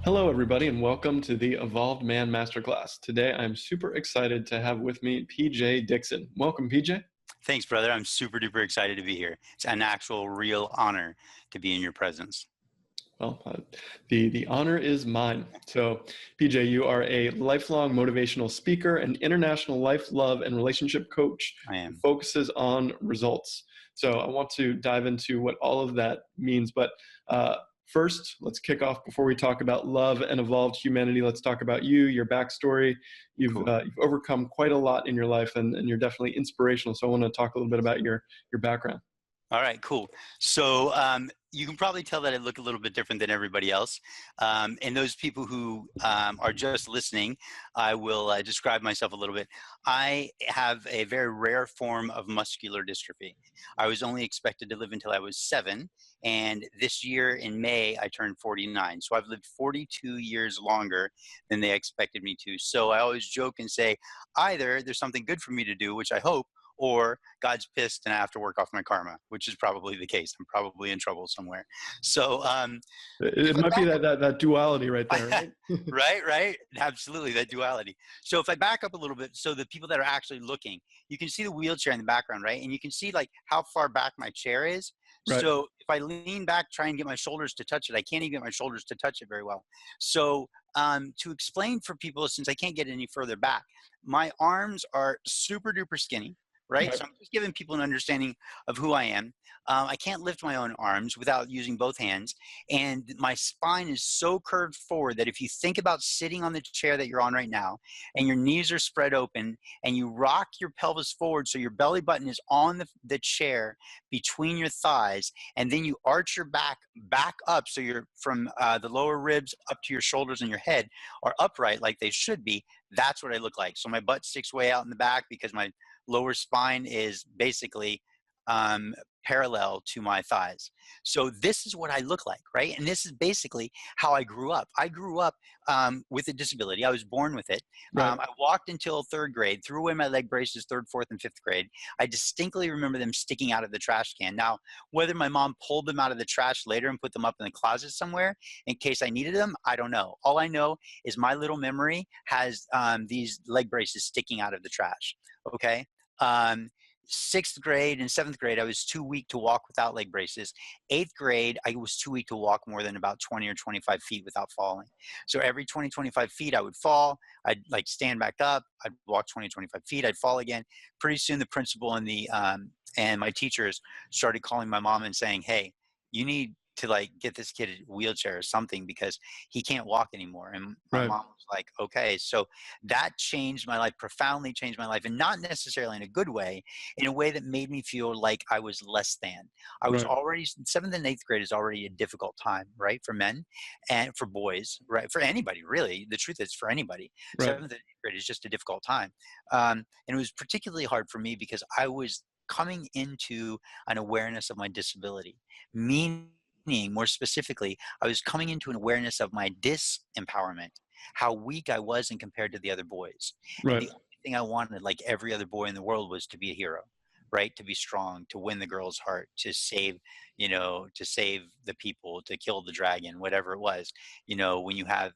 Hello, everybody, and welcome to the Evolved Man Masterclass. Today, I'm super excited to have with me PJ Dixon. Welcome, PJ. Thanks, brother. I'm super duper excited to be here. It's an actual real honor to be in your presence. Well, the honor is mine. So, PJ, you are a lifelong motivational speaker and international life, love, and relationship coach I who am. focuses on results. So, I want to dive into what all of that means. But first, let's kick off before we talk about love and evolved humanity. Let's talk about you, your backstory. Cool. You've overcome quite a lot in your life, and you're definitely inspirational. So, I want to talk a little bit about your background. All right, cool. So you can probably tell that I look a little bit different than everybody else. And those people who are just listening, I will describe myself a little bit. I have a very rare form of muscular dystrophy. I was only expected to live until I was 7. And this year in May, I turned 49. So I've lived 42 years longer than they expected me to. So I always joke and say, either there's something good for me to do, which I hope, or God's pissed and I have to work off my karma, which is probably the case. I'm probably in trouble somewhere. So It if I might be back that duality right there, up, right? right, absolutely, that duality. So if I back up a little bit, so the people that are actually looking, you can see the wheelchair in the background, right? And you can see like how far back my chair is. Right. So if I lean back, try and get my shoulders to touch it, I can't even get my shoulders to touch it very well. So to explain for people, since I can't get any further back, my arms are super duper skinny, right? Right. So I'm just giving people an understanding of who I am. I can't lift my own arms without using both hands. And my spine is so curved forward that if you think about sitting on the chair that you're on right now and your knees are spread open and you rock your pelvis forward so your belly button is on the chair between your thighs, and then you arch your back up so you're from the lower ribs up to your shoulders and your head are upright like they should be, that's what I look like. So my butt sticks way out in the back because my lower spine is basically um, parallel to my thighs. So this is what I look like, right? And this is basically how I grew up. I grew up with a disability. I was born with it. Right. I walked until 3rd grade, threw away my leg braces 3rd, 4th, and 5th grade. I distinctly remember them sticking out of the trash can. Now, whether my mom pulled them out of the trash later and put them up in the closet somewhere in case I needed them, I don't know. All I know is my little memory has these leg braces sticking out of the trash. Okay. Um, 6th grade and 7th grade, I was too weak to walk without leg braces. 8th grade, I was too weak to walk more than about 20 or 25 feet without falling. So every 20, 25 feet, I would fall. I'd like stand back up. I'd walk 20, 25 feet. I'd fall again. Pretty soon, the principal and my teachers started calling my mom and saying, "Hey, you need to like get this kid a wheelchair or something because he can't walk anymore." And my Right. mom was like, "Okay." So that changed my life, profoundly changed my life, and not necessarily in a good way, in a way that made me feel like I was less than. I was Right. already 7th and 8th grade is already a difficult time, right, for men and for boys, right, for anybody really. The truth is, for anybody, Right. 7th and 8th grade is just a difficult time, and it was particularly hard for me because I was coming into an awareness of my disability, meaning more specifically, I was coming into an awareness of my disempowerment, how weak I was in compared to the other boys. And Right. the only thing I wanted, like every other boy in the world, was to be a hero, right? To be strong, to win the girl's heart, to save, to save the people, to kill the dragon, whatever it was, when you have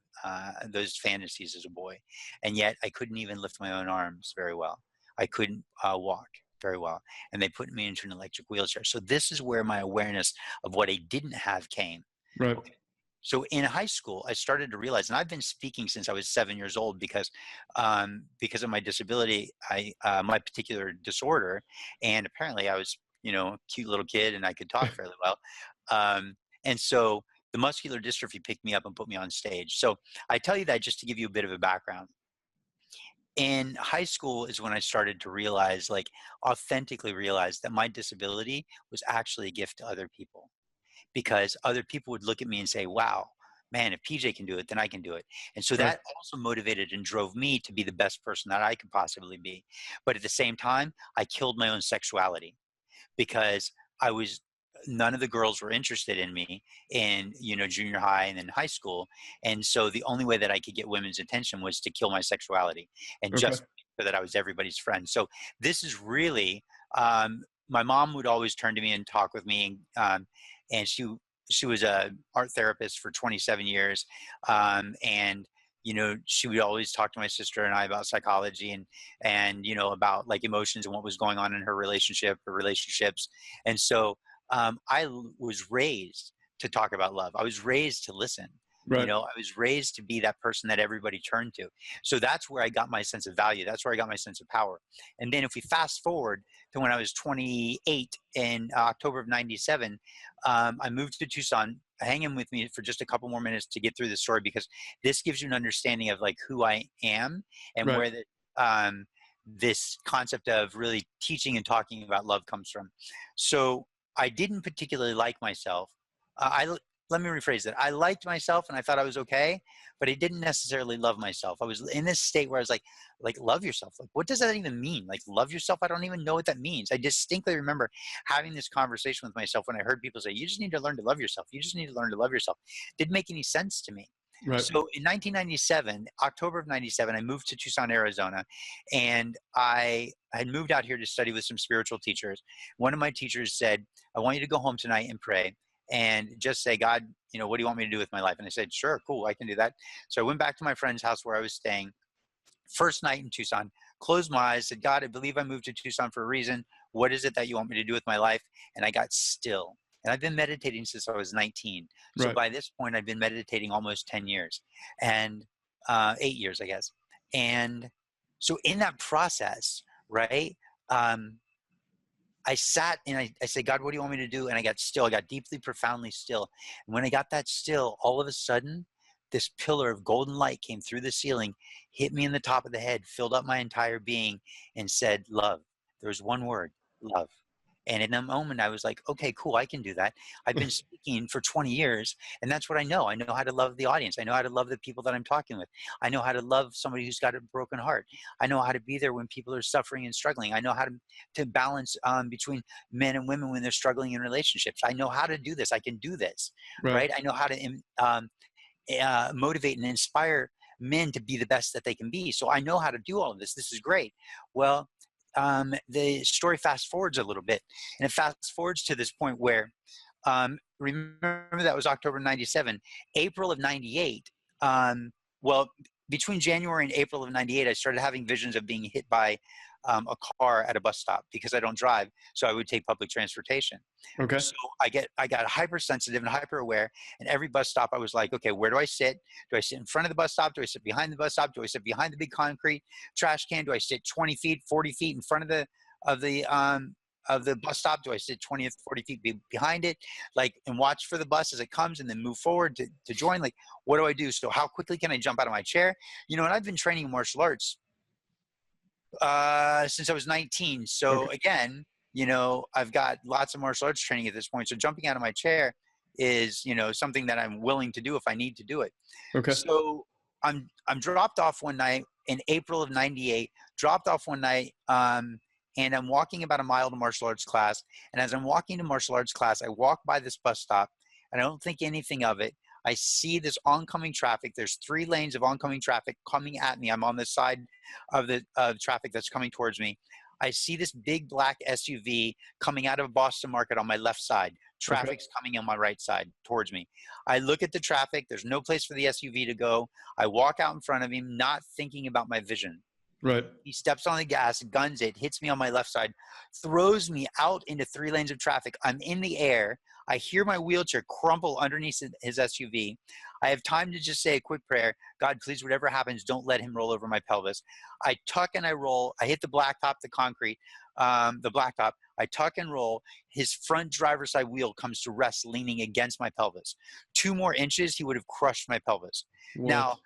those fantasies as a boy. And yet I couldn't even lift my own arms very well. I couldn't walk very well. And they put me into an electric wheelchair. So this is where my awareness of what I didn't have came. Right. Okay. So in high school, I started to realize, and I've been speaking since I was 7 years old because of my disability, my particular disorder, and apparently I was, a cute little kid and I could talk fairly well, and so the muscular dystrophy picked me up and put me on stage. So I tell you that just to give you a bit of a background. In high school is when I started to realize, like authentically realize, that my disability was actually a gift to other people, because other people would look at me and say, wow, man, if PJ can do it, then I can do it. And so Right. that also motivated and drove me to be the best person that I could possibly be. But at the same time, I killed my own sexuality because I was none of the girls were interested in me in junior high and then high school, and so the only way that I could get women's attention was to kill my sexuality and Okay. just so that I was everybody's friend. So this is really my mom would always turn to me and talk with me, and she She was a art therapist for 27 years. And, she would always talk to my sister and I about psychology and, about like emotions and what was going on in her relationship or relationships. And so was raised to talk about love. I was raised to listen. Right. I was raised to be that person that everybody turned to. So that's where I got my sense of value. That's where I got my sense of power. And then if we fast forward to when I was 28 in October of 97, I moved to Tucson. Hang in with me for just a couple more minutes to get through the story, because this gives you an understanding of like who I am and Right. where this concept of really teaching and talking about love comes from. So I didn't particularly like myself. Let me rephrase that. I liked myself and I thought I was okay, but I didn't necessarily love myself. I was in this state where I was like love yourself. Like, what does that even mean? Like, love yourself? I don't even know what that means. I distinctly remember having this conversation with myself when I heard people say, you just need to learn to love yourself. You just need to learn to love yourself. Didn't make any sense to me. Right. So in 1997, October of 97, I moved to Tucson, Arizona, and I had moved out here to study with some spiritual teachers. One of my teachers said, I want you to go home tonight and pray and just say, God, what do you want me to do with my life? And I said, sure, cool, I can do that. So I went back to my friend's house where I was staying. First night in Tucson, closed my eyes, said, God, I believe I moved to Tucson for a reason. What is it that you want me to do with my life? And I got still. And I've been meditating since I was 19. So Right. by this point, I've been meditating almost 10 years and 8 years, I guess. And so in that process, right, I sat and I said, God, what do you want me to do? And I got still. I got deeply, profoundly still. And when I got that still, all of a sudden, this pillar of golden light came through the ceiling, hit me in the top of the head, filled up my entire being, and said, love. There was one word, love. And in that moment, I was like, okay, cool, I can do that. I've been speaking for 20 years, and that's what I know. I know how to love the audience. I know how to love the people that I'm talking with. I know how to love somebody who's got a broken heart. I know how to be there when people are suffering and struggling. I know how to balance between men and women when they're struggling in relationships. I know how to do this. I can do this, Right. right? I know how to motivate and inspire men to be the best that they can be. So I know how to do all of this. This is great. Well, the story fast forwards a little bit, and it fast forwards to this point where, remember that was October 97, April of 98. Well, between January and April of 98, I started having visions of being hit by a car at a bus stop because I don't drive. So I would take public transportation. Okay. So I got hypersensitive and hyper aware. And every bus stop, I was like, okay, where do I sit? Do I sit in front of the bus stop? Do I sit behind the bus stop? Do I sit behind the big concrete trash can? Do I sit 20 feet, 40 feet in front of the bus stop? Do I sit 20 or 40 feet behind it, like, and watch for the bus as it comes and then move forward to join? Like, what do I do? So how quickly can I jump out of my chair? And I've been training martial arts since I was 19. So Okay. again, I've got lots of martial arts training at this point. So jumping out of my chair is, something that I'm willing to do if I need to do it. Okay. So I'm dropped off one night in April of 98, dropped off one night, and I'm walking about a mile to martial arts class. And as I'm walking to martial arts class, I walk by this bus stop and I don't think anything of it. I see this oncoming traffic. There's 3 lanes of oncoming traffic coming at me. I'm on the side of the traffic that's coming towards me. I see this big black SUV coming out of Boston Market on my left side. Okay. Traffic's coming on my right side towards me. I look at the traffic. There's no place for the SUV to go. I walk out in front of him, not thinking about my vision. Right. He steps on the gas, guns it, hits me on my left side, throws me out into 3 lanes of traffic. I'm in the air. I hear my wheelchair crumple underneath his SUV. I have time to just say a quick prayer. God, please, whatever happens, don't let him roll over my pelvis. I tuck and I roll. I hit the blacktop, the concrete, the blacktop. I tuck and roll. His front driver's side wheel comes to rest leaning against my pelvis. 2 more inches, he would have crushed my pelvis. What? Now,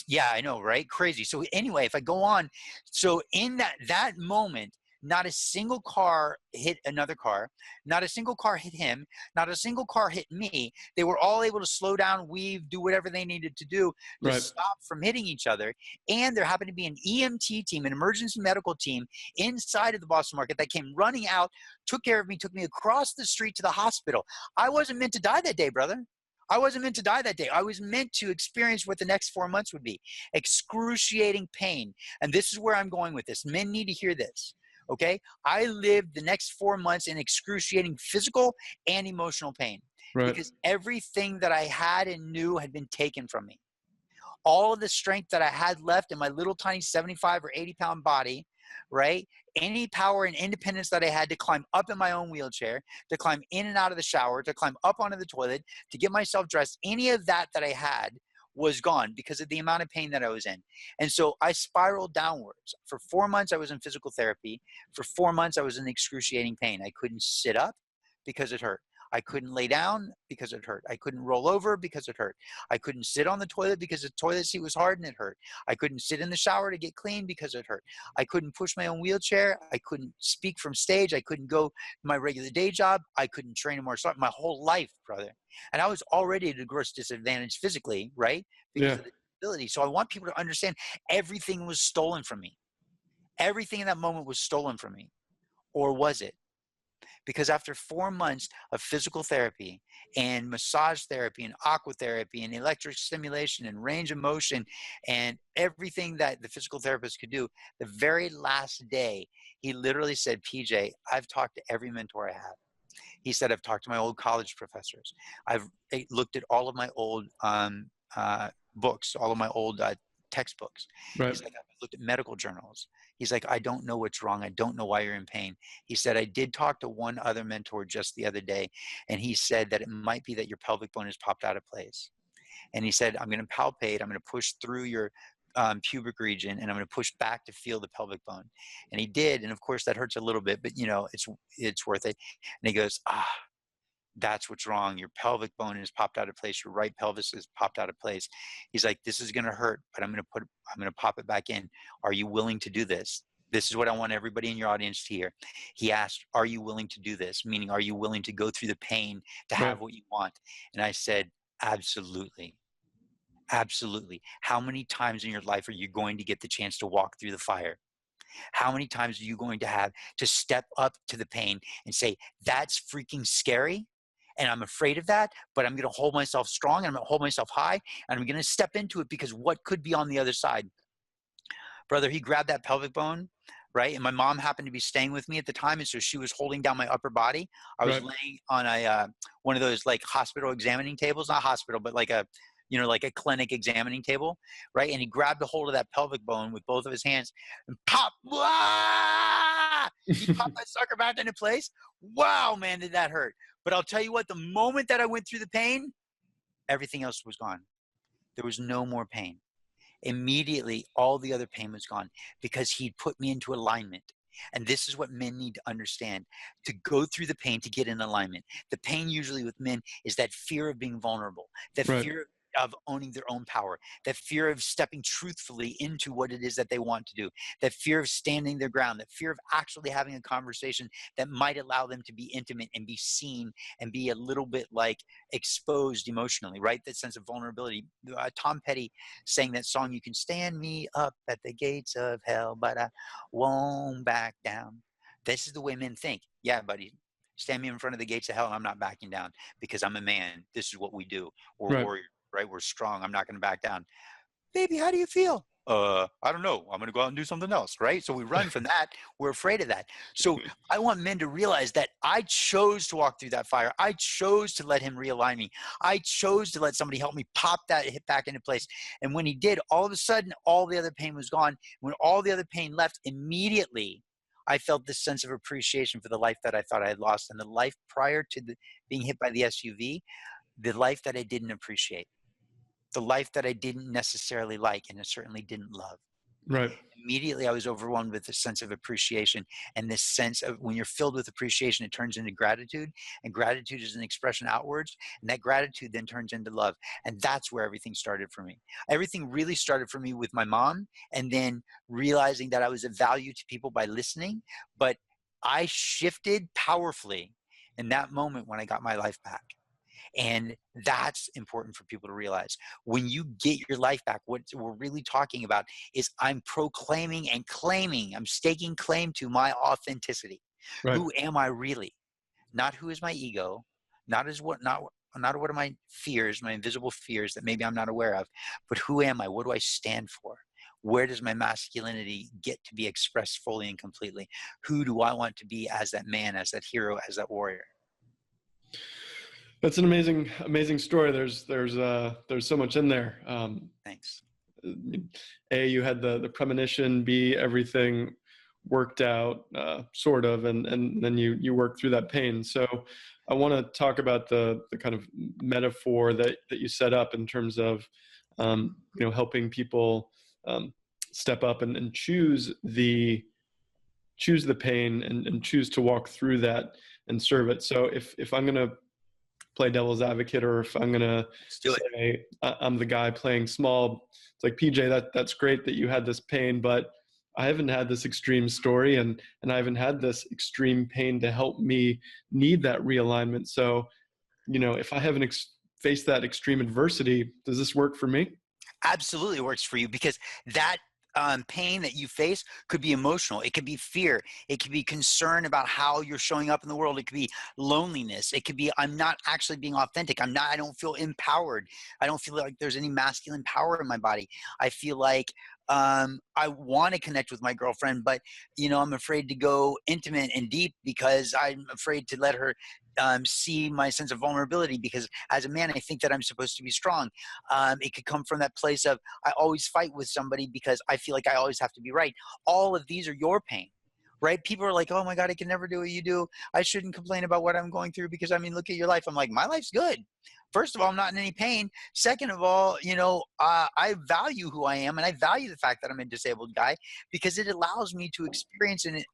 yeah, I know, right? Crazy. So anyway, if I go on, so in that moment, not a single car hit another car, not a single car hit him, not a single car hit me. They were all able to slow down, weave, do whatever they needed to do to Right. stop from hitting each other. And there happened to be an EMT team, an emergency medical team inside of the Boston Market that came running out, took care of me, took me across the street to the hospital. I wasn't meant to die that day, brother. I wasn't meant to die that day. I was meant to experience what the next 4 months would be. Excruciating pain. And this is where I'm going with this. Men need to hear this. Okay? I lived the next 4 months in excruciating physical and emotional pain. Right. because everything that I had and knew had been taken from me. All of the strength that I had left in my little tiny 75 or 80-pound body, right? Any power and independence that I had to climb up in my own wheelchair, to climb in and out of the shower, to climb up onto the toilet, to get myself dressed, any of that that I had was gone because of the amount of pain that I was in. And so I spiraled downwards. For 4 months, I was in physical therapy. For 4 months, I was in excruciating pain. I couldn't sit up because it hurt. I couldn't lay down because it hurt. I couldn't roll over because it hurt. I couldn't sit on the toilet because the toilet seat was hard and it hurt. I couldn't sit in the shower to get clean because it hurt. I couldn't push my own wheelchair. I couldn't speak from stage. I couldn't go to my regular day job. I couldn't train more. So my whole life, brother. And I was already at a gross disadvantage physically, right? Because Yeah. of the disability. So I want people to understand everything was stolen from me. Everything in that moment was stolen from me. Or was it? Because after 4 months of physical therapy and massage therapy and aqua therapy and electric stimulation and range of motion and everything that the physical therapist could do, the very last day, he literally said, PJ, I've talked to every mentor I have. He said, I've talked to my old college professors. I've looked at all of my old books, all of my old textbooks. Right. He's like, I've looked at medical journals. He's like, I don't know what's wrong. I don't know why you're in pain. He said, I did talk to one other mentor just the other day, and he said that it might be that your pelvic bone has popped out of place. And he said, I'm going to palpate. I'm going to push through your pubic region, and I'm going to push back to feel the pelvic bone. And he did. And of course, that hurts a little bit, but it's worth it. And he goes, that's what's wrong. Your pelvic bone has popped out of place. Your right pelvis has popped out of place. He's like, this is going to hurt, but I'm going to pop it back in. Are you willing to do this? This is what I want everybody in your audience to hear. He asked, are you willing to do this? Meaning, are you willing to go through the pain to Right. have what you want? And I said, absolutely. Absolutely. How many times in your life are you going to get the chance to walk through the fire? How many times are you going to have to step up to the pain and say, that's freaking scary? And I'm afraid of that, but I'm going to hold myself strong and I'm going to hold myself high and I'm going to step into it because what could be on the other side? Brother, he grabbed that pelvic bone, right? And my mom happened to be staying with me at the time. And so she was holding down my upper body. I was Right. laying on one of those like hospital examining tables, not hospital, but like like a clinic examining table, right? And he grabbed a hold of that pelvic bone with both of his hands and pop, he popped that sucker back into place. Wow, man, did that hurt. But I'll tell you what, the moment that I went through the pain, everything else was gone. There was no more pain. Immediately, all the other pain was gone because he'd put me into alignment. And this is what men need to understand: to go through the pain to get in alignment. The pain usually with men is that fear of being vulnerable, that Right. fear of owning their own power, that fear of stepping truthfully into what it is that they want to do, that fear of standing their ground, that fear of actually having a conversation that might allow them to be intimate and be seen and be a little bit like exposed emotionally, right? That sense of vulnerability. Tom Petty sang that song, "You can stand me up at the gates of hell, but I won't back down." This is the way men think. Yeah, buddy, stand me in front of the gates of hell and I'm not backing down because I'm a man. This is what we do. We're Right. warriors, right? We're strong. I'm not going to back down. Baby, how do you feel? I don't know. I'm going to go out and do something else, right? So we run from that. We're afraid of that. So I want men to realize that I chose to walk through that fire. I chose to let him realign me. I chose to let somebody help me pop that hip back into place. And when he did, all of a sudden, all the other pain was gone. When all the other pain left, immediately, I felt this sense of appreciation for the life that I thought I had lost, and the life prior to being hit by the SUV, the life that I didn't appreciate, the life that I didn't necessarily like, and I certainly didn't love. Right. Immediately, I was overwhelmed with this sense of appreciation, and this sense of, when you're filled with appreciation, it turns into gratitude, and gratitude is an expression outwards, and that gratitude then turns into love. And that's where everything started for me. Everything really started for me with my mom, and then realizing that I was of value to people by listening. But I shifted powerfully in that moment when I got my life back. And that's important for people to realize. When you get your life back, what we're really talking about is I'm proclaiming and claiming, I'm staking claim to my authenticity. Right. Who am I really? Not who is my ego, not what are my fears, my invisible fears that maybe I'm not aware of, but who am I? What do I stand for? Where does my masculinity get to be expressed fully and completely? Who do I want to be as that man, as that hero, as that warrior? That's an amazing story. There's so much in there. Thanks. A, you had the premonition. B, everything worked out, sort of, and then you worked through that pain. So I want to talk about the kind of metaphor that you set up in terms of, helping people um, step up and choose the pain and choose to walk through that and serve it. So if I'm going to play devil's advocate, or if I'm gonna Let's do it. say I'm the guy playing small, it's like, PJ, that's great that you had this pain, but I haven't had this extreme story, and I haven't had this extreme pain to help me need that realignment. So, if I haven't faced that extreme adversity, does this work for me? Absolutely works for you, because that pain that you face could be emotional. It could be fear. It could be concern about how you're showing up in the world. It could be loneliness. It could be, I'm not actually being authentic. I don't feel empowered. I don't feel like there's any masculine power in my body. I feel like I want to connect with my girlfriend, but I'm afraid to go intimate and deep because I'm afraid to let her see my sense of vulnerability, because as a man, I think that I'm supposed to be strong. It could come from that place of, I always fight with somebody because I feel like I always have to be right. All of these are your pain, right? People are like, oh my God, I can never do what you do. I shouldn't complain about what I'm going through because, I mean, look at your life. I'm like, my life's good. First of all, I'm not in any pain. Second of all, I value who I am, and I value the fact that I'm a disabled guy, because it allows me to experience and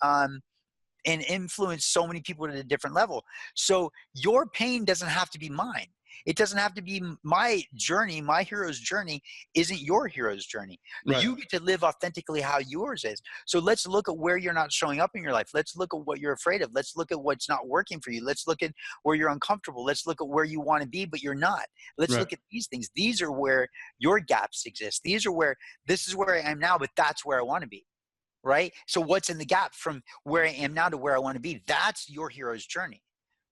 influence so many people at a different level. So your pain doesn't have to be mine. It doesn't have to be my journey. My hero's journey isn't your hero's journey. Right, You get to live authentically how yours is. So let's look at where you're not showing up in your life. Let's look at what you're afraid of. Let's look at what's not working for you. Let's look at where you're uncomfortable. Let's look at where you want to be, but you're not. Let's right, look at these things. These are where your gaps exist. These are where, this is where I am now, but that's where I want to be. Right? So what's in the gap from where I am now to where I want to be? That's your hero's journey,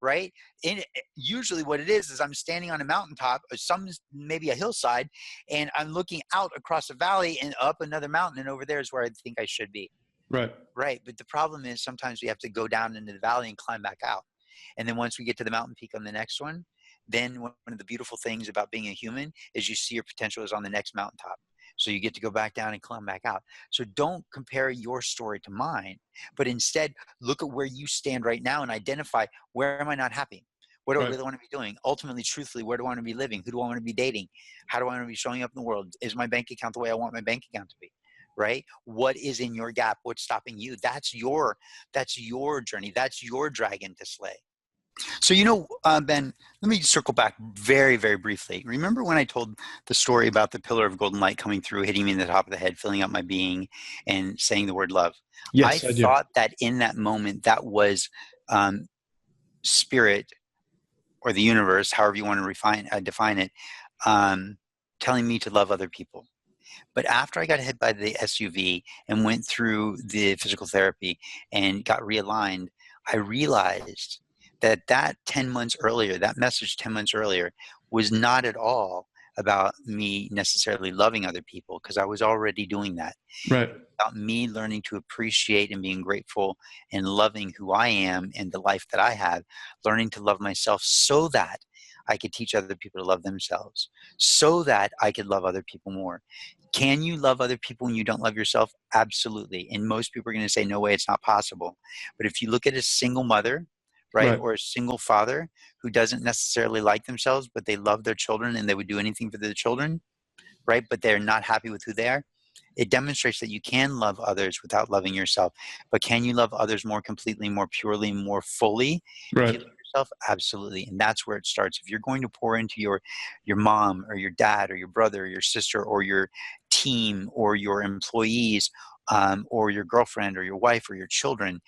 right? And usually what it is I'm standing on a mountaintop, or maybe a hillside, and I'm looking out across a valley and up another mountain, and over there is where I think I should be. right, Right. But the problem is sometimes we have to go down into the valley and climb back out. And then once we get to the mountain peak on the next one, then one of the beautiful things about being a human is you see your potential is on the next mountaintop. So you get to go back down and climb back out. So don't compare your story to mine, but instead look at where you stand right now and identify, where am I not happy? What do I right, really want to be doing? Ultimately, truthfully, where do I want to be living? Who do I want to be dating? How do I want to be showing up in the world? Is my bank account the way I want my bank account to be? Right? What is in your gap? What's stopping you? That's your journey. That's your dragon to slay. So, Ben, let me circle back very, very briefly. Remember when I told the story about the pillar of golden light coming through, hitting me in the top of the head, filling up my being, and saying the word love? I yes, I do. thought that in that moment, that was um, spirit, or the universe, however you want to define it, um, telling me to love other people. But after I got hit by the SUV and went through the physical therapy and got realigned, I realized that 10 months earlier, that message 10 months earlier, was not at all about me necessarily loving other people, because I was already doing that. Right, About me learning to appreciate and being grateful and loving who I am and the life that I have, learning to love myself so that I could teach other people to love themselves, so that I could love other people more. Can you love other people when you don't love yourself? Absolutely. And most people are going to say, no way, it's not possible. But if you look at a single mother, right, right, or a single father who doesn't necessarily like themselves, but they love their children and they would do anything for their children, right, but they're not happy with who they are, it demonstrates that you can love others without loving yourself. But can you love others more completely, more purely, more fully if you right, love yourself? Absolutely. And that's where it starts. If you're going to pour into your mom or your dad or your brother or your sister or your team or your employees, or your girlfriend or your wife or your children,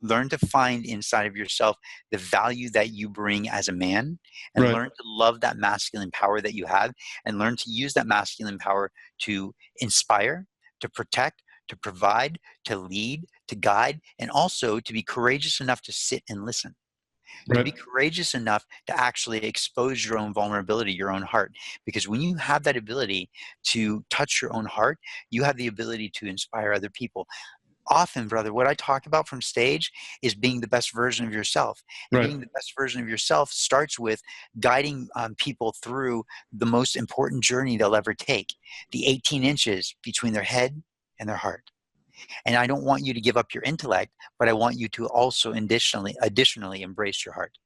learn to find inside of yourself the value that you bring as a man, and right, learn to love that masculine power that you have, and learn to use that masculine power to inspire, to protect, to provide, to lead, to guide, and also to be courageous enough to sit and listen, to be right, courageous enough to actually expose your own vulnerability, your own heart. Because when you have that ability to touch your own heart, you have the ability to inspire other people. often, brother, what I talk about from stage is being the best version of yourself. And Right. being the best version of yourself starts with guiding people through the most important journey they'll ever take, the 18 inches between their head and their heart. And I don't want you to give up your intellect, but I want you to also additionally embrace your heart,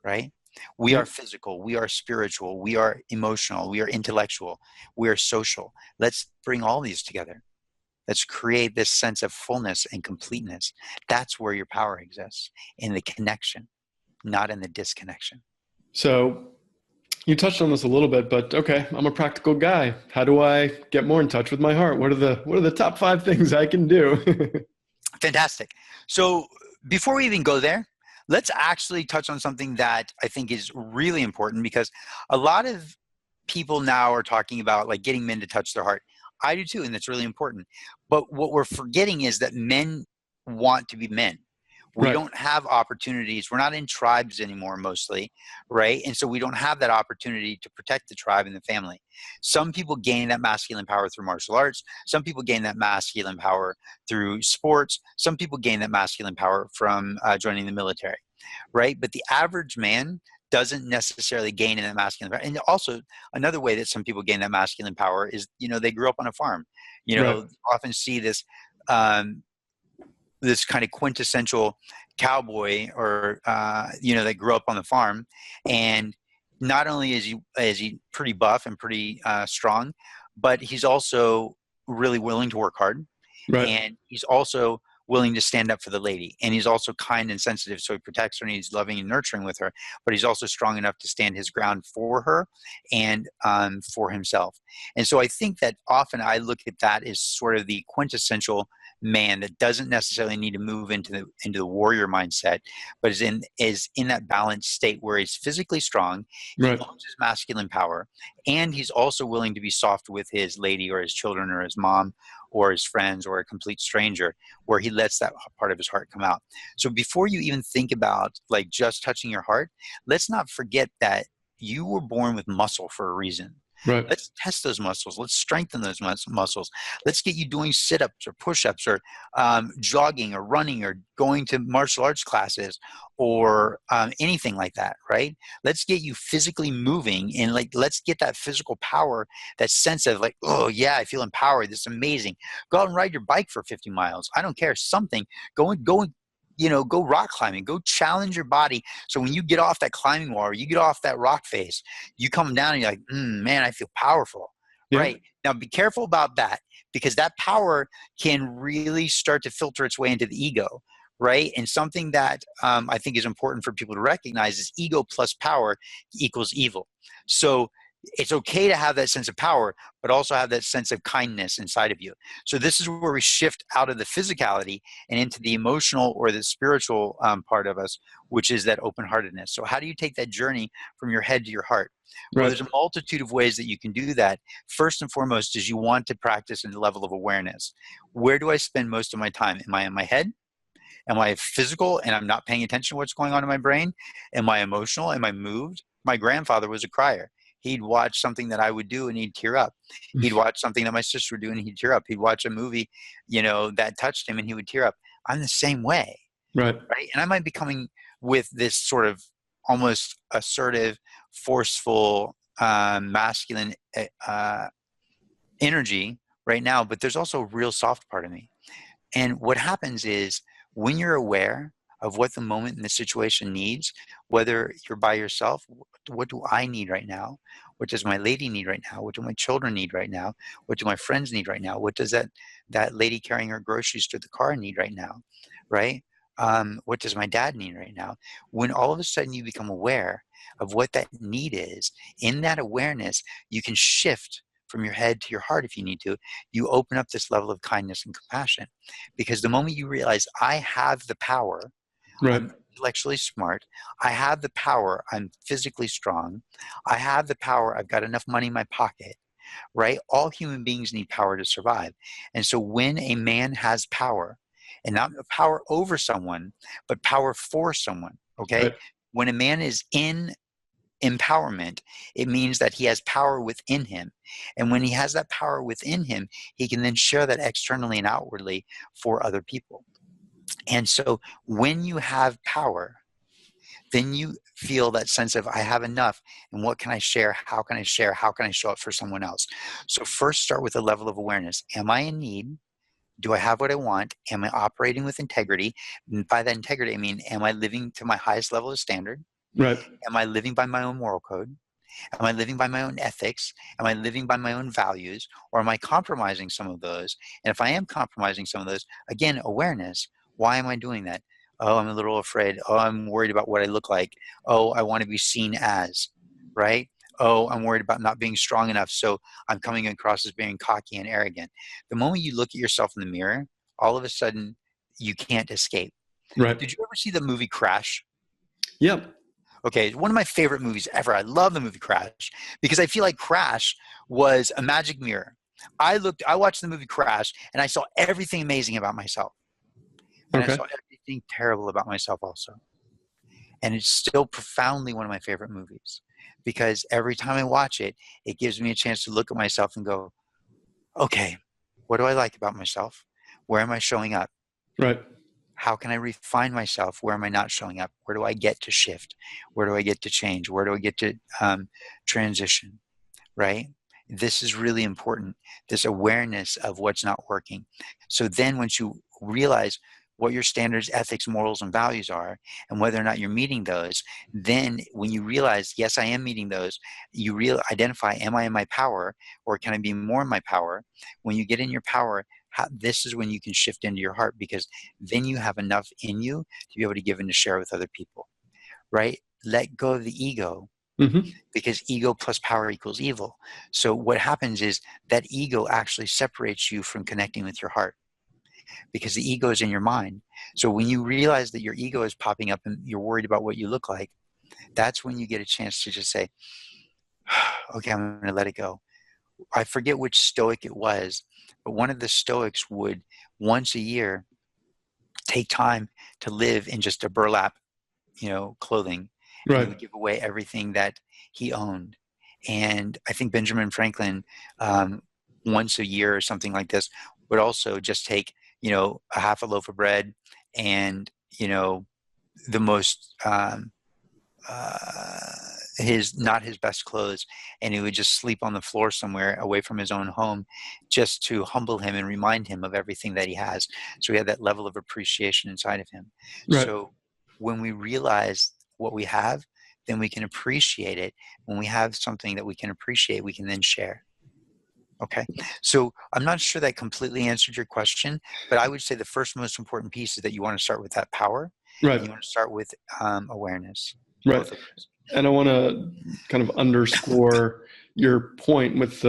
right? We are Yep. physical, we are spiritual, we are emotional, we are intellectual, we are social. Let's bring all these together. Let's create this sense of fullness and completeness. That's where your power exists, in the connection, not in the disconnection. So you touched on this a little bit, but okay, I'm a practical guy. How do I get more in touch with my heart? What are the top 5 things I can do? Fantastic. So before we even go there, let's actually touch on something that I think is really important, because a lot of people now are talking about like getting men to touch their heart. I do too, and that's really important. But what we're forgetting is that men want to be men. We Right. don't have opportunities. We're not in tribes anymore, mostly, right? And so we don't have that opportunity to protect the tribe and the family. Some people gain that masculine power through martial arts. Some people gain that masculine power through sports. Some people gain that masculine power from joining the military, right? But the average man doesn't necessarily gain in that masculine power. And also another way that some people gain that masculine power is, they grew up on a farm. Right. Often see um, this kind of quintessential cowboy, or that grew up on the farm, and not only is he pretty buff and pretty strong, but he's also really willing to work hard, Right. and he's also willing to stand up for the lady, and he's also kind and sensitive, so he protects her and he's loving and nurturing with her, but he's also strong enough to stand his ground for her and for himself. And so I think that often I look at that as sort of the quintessential man that doesn't necessarily need to move into the warrior mindset, but is in that balanced state where he's physically strong, he Right. owns his masculine power, and he's also willing to be soft with his lady or his children or his mom or his friends or a complete stranger, where he lets that part of his heart come out. So before you even think about like just touching your heart, let's not forget that you were born with muscle for a reason. Right. Let's test those muscles. Let's strengthen those muscles. Let's get you doing sit-ups or push-ups or jogging or running or going to martial arts classes or anything like that, right? Let's get you physically moving, and like let's get that physical power, that sense of like, oh yeah, I feel empowered. This is amazing. Go out and ride your bike for 50 miles. I don't care. Something. Go rock climbing. Go challenge your body. So when you get off that climbing wall or you get off that rock face, you come down and you're like, man, I feel powerful. Yeah. Right. Now be careful about that, because that power can really start to filter its way into the ego. Right. And something that I think is important for people to recognize is ego plus power equals evil. So it's okay to have that sense of power, but also have that sense of kindness inside of you. So this is where we shift out of the physicality and into the emotional or the spiritual part of us, which is that open-heartedness. So how do you take that journey from your head to your heart? Well, Right. there's a multitude of ways that you can do that. First and foremost is you want to practice a level of awareness. Where do I spend most of my time? Am I in my head? Am I physical and I'm not paying attention to what's going on in my brain? Am I emotional? Am I moved? My grandfather was a crier. He'd watch something that I would do and he'd tear up. He'd watch something that my sister would do and he'd tear up. He'd watch a movie, that touched him and he would tear up. I'm the same way, Right. right? And I might be coming with this sort of almost assertive, forceful, masculine energy right now, but there's also a real soft part of me. And what happens is when you're aware of what the moment and the situation needs, whether you're by yourself, what do I need right now? What does my lady need right now? What do my children need right now? What do my friends need right now? What does that lady carrying her groceries to the car need right now? Right? What does my dad need right now? When all of a sudden you become aware of what that need is, in that awareness, you can shift from your head to your heart if you need to. You open up this level of kindness and compassion, because the moment you realize I have the power, Right. I'm intellectually smart, I have the power, I'm physically strong, I have the power, I've got enough money in my pocket, right? All human beings need power to survive. And so when a man has power, and not power over someone, but power for someone, okay? Right. When a man is in empowerment, it means that he has power within him. And when he has that power within him, he can then share that externally and outwardly for other people. And so when you have power, then you feel that sense of, I have enough, and what can I share? How can I share? How can I show up for someone else? So first start with a level of awareness. Am I in need? Do I have what I want? Am I operating with integrity? And by that integrity, I mean, am I living to my highest level of standard? Right. Am I living by my own moral code? Am I living by my own ethics? Am I living by my own values? Or am I compromising some of those? And if I am compromising some of those, again, awareness. Why am I doing that? Oh, I'm a little afraid. Oh, I'm worried about what I look like. Oh, I want to be seen as, right? Oh, I'm worried about not being strong enough, so I'm coming across as being cocky and arrogant. The moment you look at yourself in the mirror, all of a sudden, you can't escape. Right. Did you ever see the movie Crash? Yep. Okay, one of my favorite movies ever. I love the movie Crash because I feel like Crash was a magic mirror. I watched the movie Crash and I saw everything amazing about myself. And I Okay. saw everything terrible about myself also. And it's still profoundly one of my favorite movies because every time I watch it, it gives me a chance to look at myself and go, okay, what do I like about myself? Where am I showing up? Right. How can I refine myself? Where am I not showing up? Where do I get to shift? Where do I get to change? Where do I get to transition? Right? This is really important, this awareness of what's not working. So then once you realize what your standards, ethics, morals, and values are, and whether or not you're meeting those, then when you realize, yes, I am meeting those, you identify, am I in my power, or can I be more in my power? When you get in your power, this is when you can shift into your heart, because then you have enough in you to be able to give and to share with other people, right? Let go of the ego, Mm-hmm. because ego plus power equals evil. So what happens is that ego actually separates you from connecting with your heart, because the ego is in your mind. So when you realize that your ego is popping up and you're worried about what you look like, that's when you get a chance to just say, okay, I'm going to let it go. I forget which Stoic it was, but one of the Stoics would once a year take time to live in just a burlap, clothing, and he Right. would give away everything that he owned. And I think Benjamin Franklin, once a year or something like this, would also just take, a half a loaf of bread and, the most, uh, not his best clothes, and he would just sleep on the floor somewhere away from his own home, just to humble him and remind him of everything that he has. So he had that level of appreciation inside of him. Right. So when we realize what we have, then we can appreciate it. When we have something that we can appreciate, we can then share. Okay. So I'm not sure that completely answered your question, but I would say the first most important piece is that you want to start with that power, and Right. you want to start with awareness, Right. both of those. And I want to kind of underscore your point with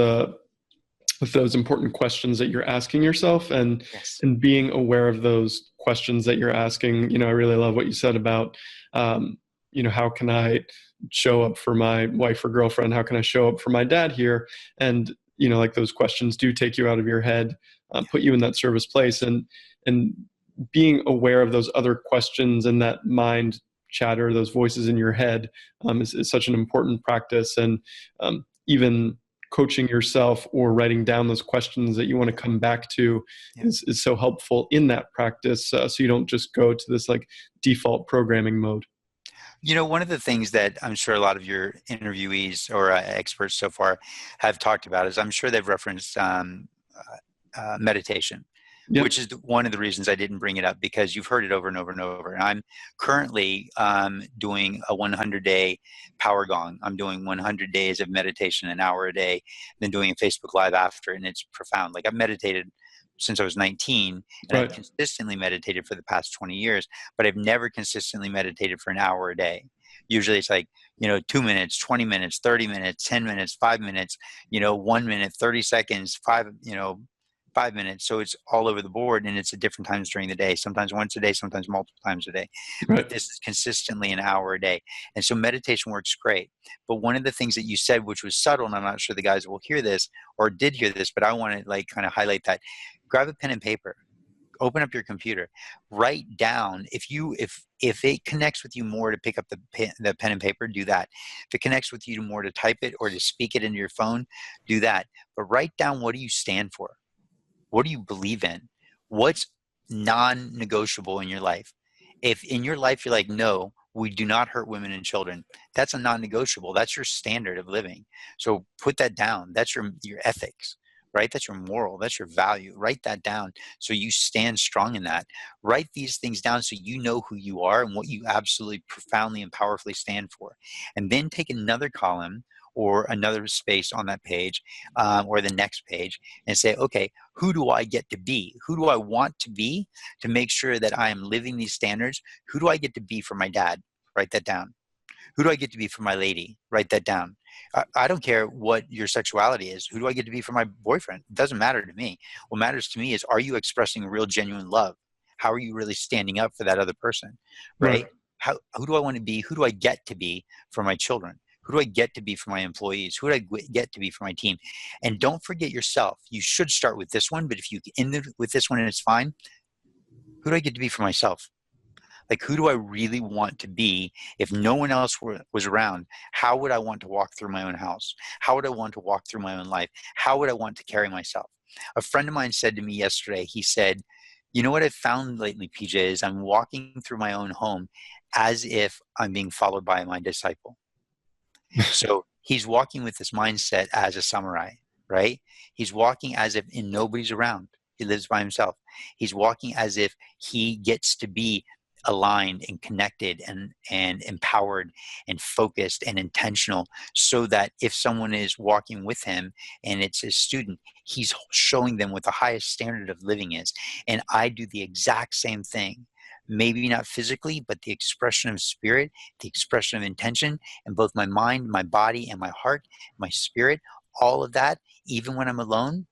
those important questions that you're asking yourself, Yes. and being aware of those questions that you're asking. I really love what you said about how can I show up for my wife or girlfriend? How can I show up for my dad here? And like those questions do take you out of your head, put you in that service place, and being aware of those other questions and that mind chatter, those voices in your head, is such an important practice. And even coaching yourself or writing down those questions that you want to come back to Yeah. is so helpful in that practice, so you don't just go to this like default programming mode. One of the things that I'm sure a lot of your interviewees or experts so far have talked about is, I'm sure they've referenced meditation, which Yep. is one of the reasons I didn't bring it up, because you've heard it over and over and over. And I'm currently doing a 100-day power gong. I'm doing 100 days of meditation, an hour a day, then doing a Facebook Live after, and it's profound. Like, I've meditated since I was 19, and I've Right. consistently meditated for the past 20 years, but I've never consistently meditated for an hour a day. Usually it's like, 2 minutes, 20 minutes, 30 minutes, 10 minutes, 5 minutes, 1 minute, 30 seconds, 5 minutes. So it's all over the board, and it's at different times during the day, sometimes once a day, sometimes multiple times a day. But Right. this is consistently an hour a day. And so meditation works great. But one of the things that you said, which was subtle, and I'm not sure the guys will hear this or did hear this, but I want to kind of highlight that. Grab a pen and paper. open up your computer, write down, if it connects with you more to pick up the pen and paper, do that. If it connects with you more to type it or to speak it into your phone, do that. But write down, what do you stand for? What do you believe in? What's non-negotiable in your life? If in your life you're like, no, we do not hurt women and children, that's a non-negotiable. That's your standard of living. So put that down. That's your ethics, right? That's your moral. That's your value. Write that down so you stand strong in that. Write these things down so you know who you are and what you absolutely profoundly and powerfully stand for. And then take another column or another space on that page, or the next page, and say, okay, who do I get to be? Who do I want to be to make sure that I am living these standards? Who do I get to be for my dad? Write that down. Who do I get to be for my lady? Write that down. I don't care what your sexuality is. Who do I get to be for my boyfriend? It doesn't matter to me. What matters to me is, are you expressing real, genuine love? How are you really standing up for that other person, right? Who do I want to be? Who do I get to be for my children? Who do I get to be for my employees? Who do I get to be for my team? And don't forget yourself. You should start with this one, but if you end with this one and it's fine, who do I get to be for myself? Like, who do I really want to be if no one else was around? How would I want to walk through my own house? How would I want to walk through my own life? How would I want to carry myself? A friend of mine said to me yesterday, he said, you know what I've found lately, PJ, is I'm walking through my own home as if I'm being followed by my disciple. So he's walking with this mindset as a samurai, right? He's walking as if nobody's around. He lives by himself. He's walking as if he gets to be aligned and connected and empowered and focused and intentional, so that if someone is walking with him and it's his student, he's showing them what the highest standard of living is. And I do the exact same thing. Maybe not physically, but the expression of spirit, the expression of intention, and both my mind, my body, and my heart, my spirit, all of that, even when I'm alone,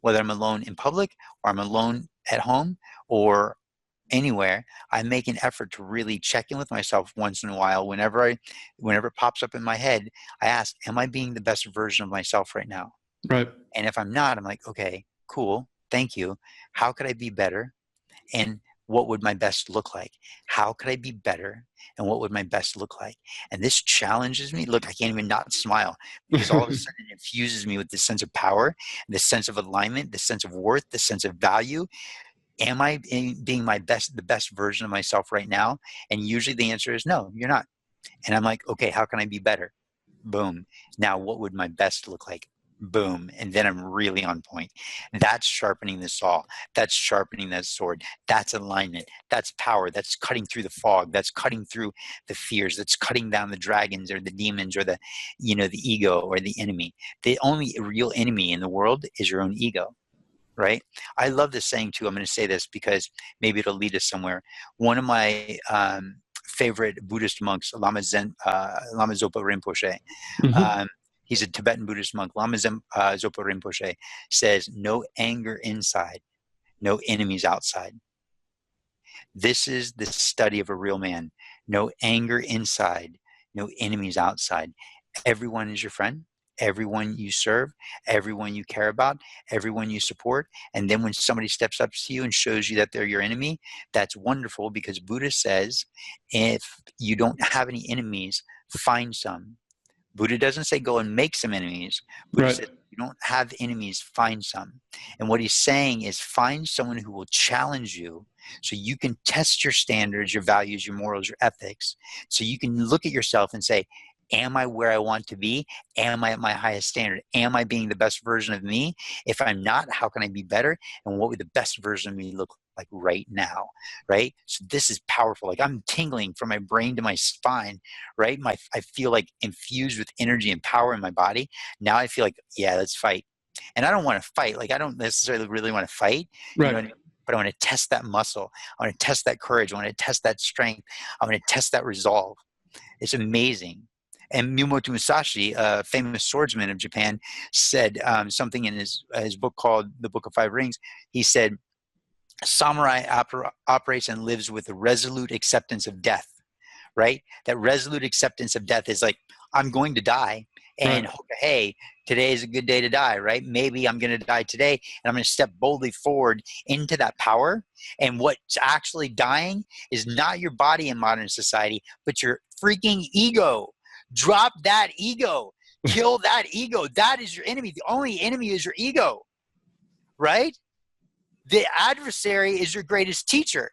whether I'm alone in public or I'm alone at home or anywhere, I make an effort to really check in with myself once in a while. Whenever it pops up in my head, I ask, am I being the best version of myself right now? Right. And if I'm not, I'm like, okay, cool. Thank you. How could I be better? And what would my best look like? How could I be better? And what would my best look like? And this challenges me. Look, I can't even not smile, because all of a sudden it infuses me with this sense of power, this sense of alignment, this sense of worth, this sense of value. Am I being the best version of myself right now? And usually the answer is no, you're not. And I'm like, okay, how can I be better? Boom. Now, what would my best look like? Boom. And then I'm really on point. That's sharpening the saw. That's sharpening that sword. That's alignment. That's power. That's cutting through the fog. That's cutting through the fears. That's cutting down the dragons or the demons or the ego or the enemy. The only real enemy in the world is your own ego. Right? I love this saying too. I'm going to say this because maybe it'll lead us somewhere. One of my favorite Buddhist monks, Lama Zopa Rinpoche, Mm-hmm. he's a Tibetan Buddhist monk. Lama Zopa Rinpoche says, no anger inside, no enemies outside. This is the study of a real man. No anger inside, no enemies outside. Everyone is your friend. Everyone you serve, everyone you care about, everyone you support. And then when somebody steps up to you and shows you that they're your enemy, that's wonderful, because Buddha says, if you don't have any enemies, find some. Buddha doesn't say go and make some enemies. Buddha Right. says, if you don't have enemies, find some. And what he's saying is, find someone who will challenge you so you can test your standards, your values, your morals, your ethics. So you can look at yourself and say, am I where I want to be? Am I at my highest standard? Am I being the best version of me? If I'm not, how can I be better? And what would the best version of me look like right now? Right? So this is powerful. Like, I'm tingling from my brain to my spine, right? I feel like infused with energy and power in my body. Now I feel like, yeah, let's fight. And I don't want to fight. Like, I don't necessarily really want to fight. You know Right. what I mean? But I want to test that muscle. I want to test that courage. I want to test that strength. I want to test that resolve. It's amazing. And Miyamoto Musashi, a famous swordsman of Japan, said something in his book called The Book of Five Rings. He said, samurai operates and lives with a resolute acceptance of death, right? That resolute acceptance of death is like, I'm going to die, And Right. hey, today is a good day to die, right? Maybe I'm going to die today, and I'm going to step boldly forward into that power. And what's actually dying is not your body in modern society, but your freaking ego. Drop that ego. Kill that ego. That is your enemy. The only enemy is your ego, right? The adversary is your greatest teacher,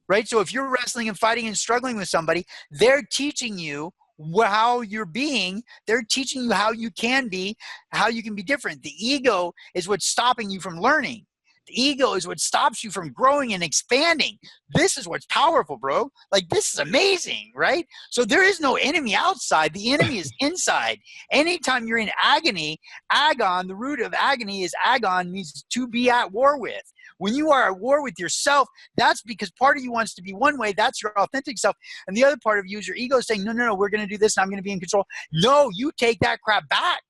right? So if you're wrestling and fighting and struggling with somebody, they're teaching you how you're being. They're teaching you how you can be, how you can be different. The ego is what's stopping you from learning. The ego is what stops you from growing and expanding. This is what's powerful, bro. Like, this is amazing, right? So there is no enemy outside. The enemy is inside. Anytime you're in agony, agon, the root of agony is agon, means to be at war with. When you are at war with yourself, that's because part of you wants to be one way. That's your authentic self. And the other part of you is your ego saying, no, we're going to do this and I'm going to be in control. No, you take that crap back.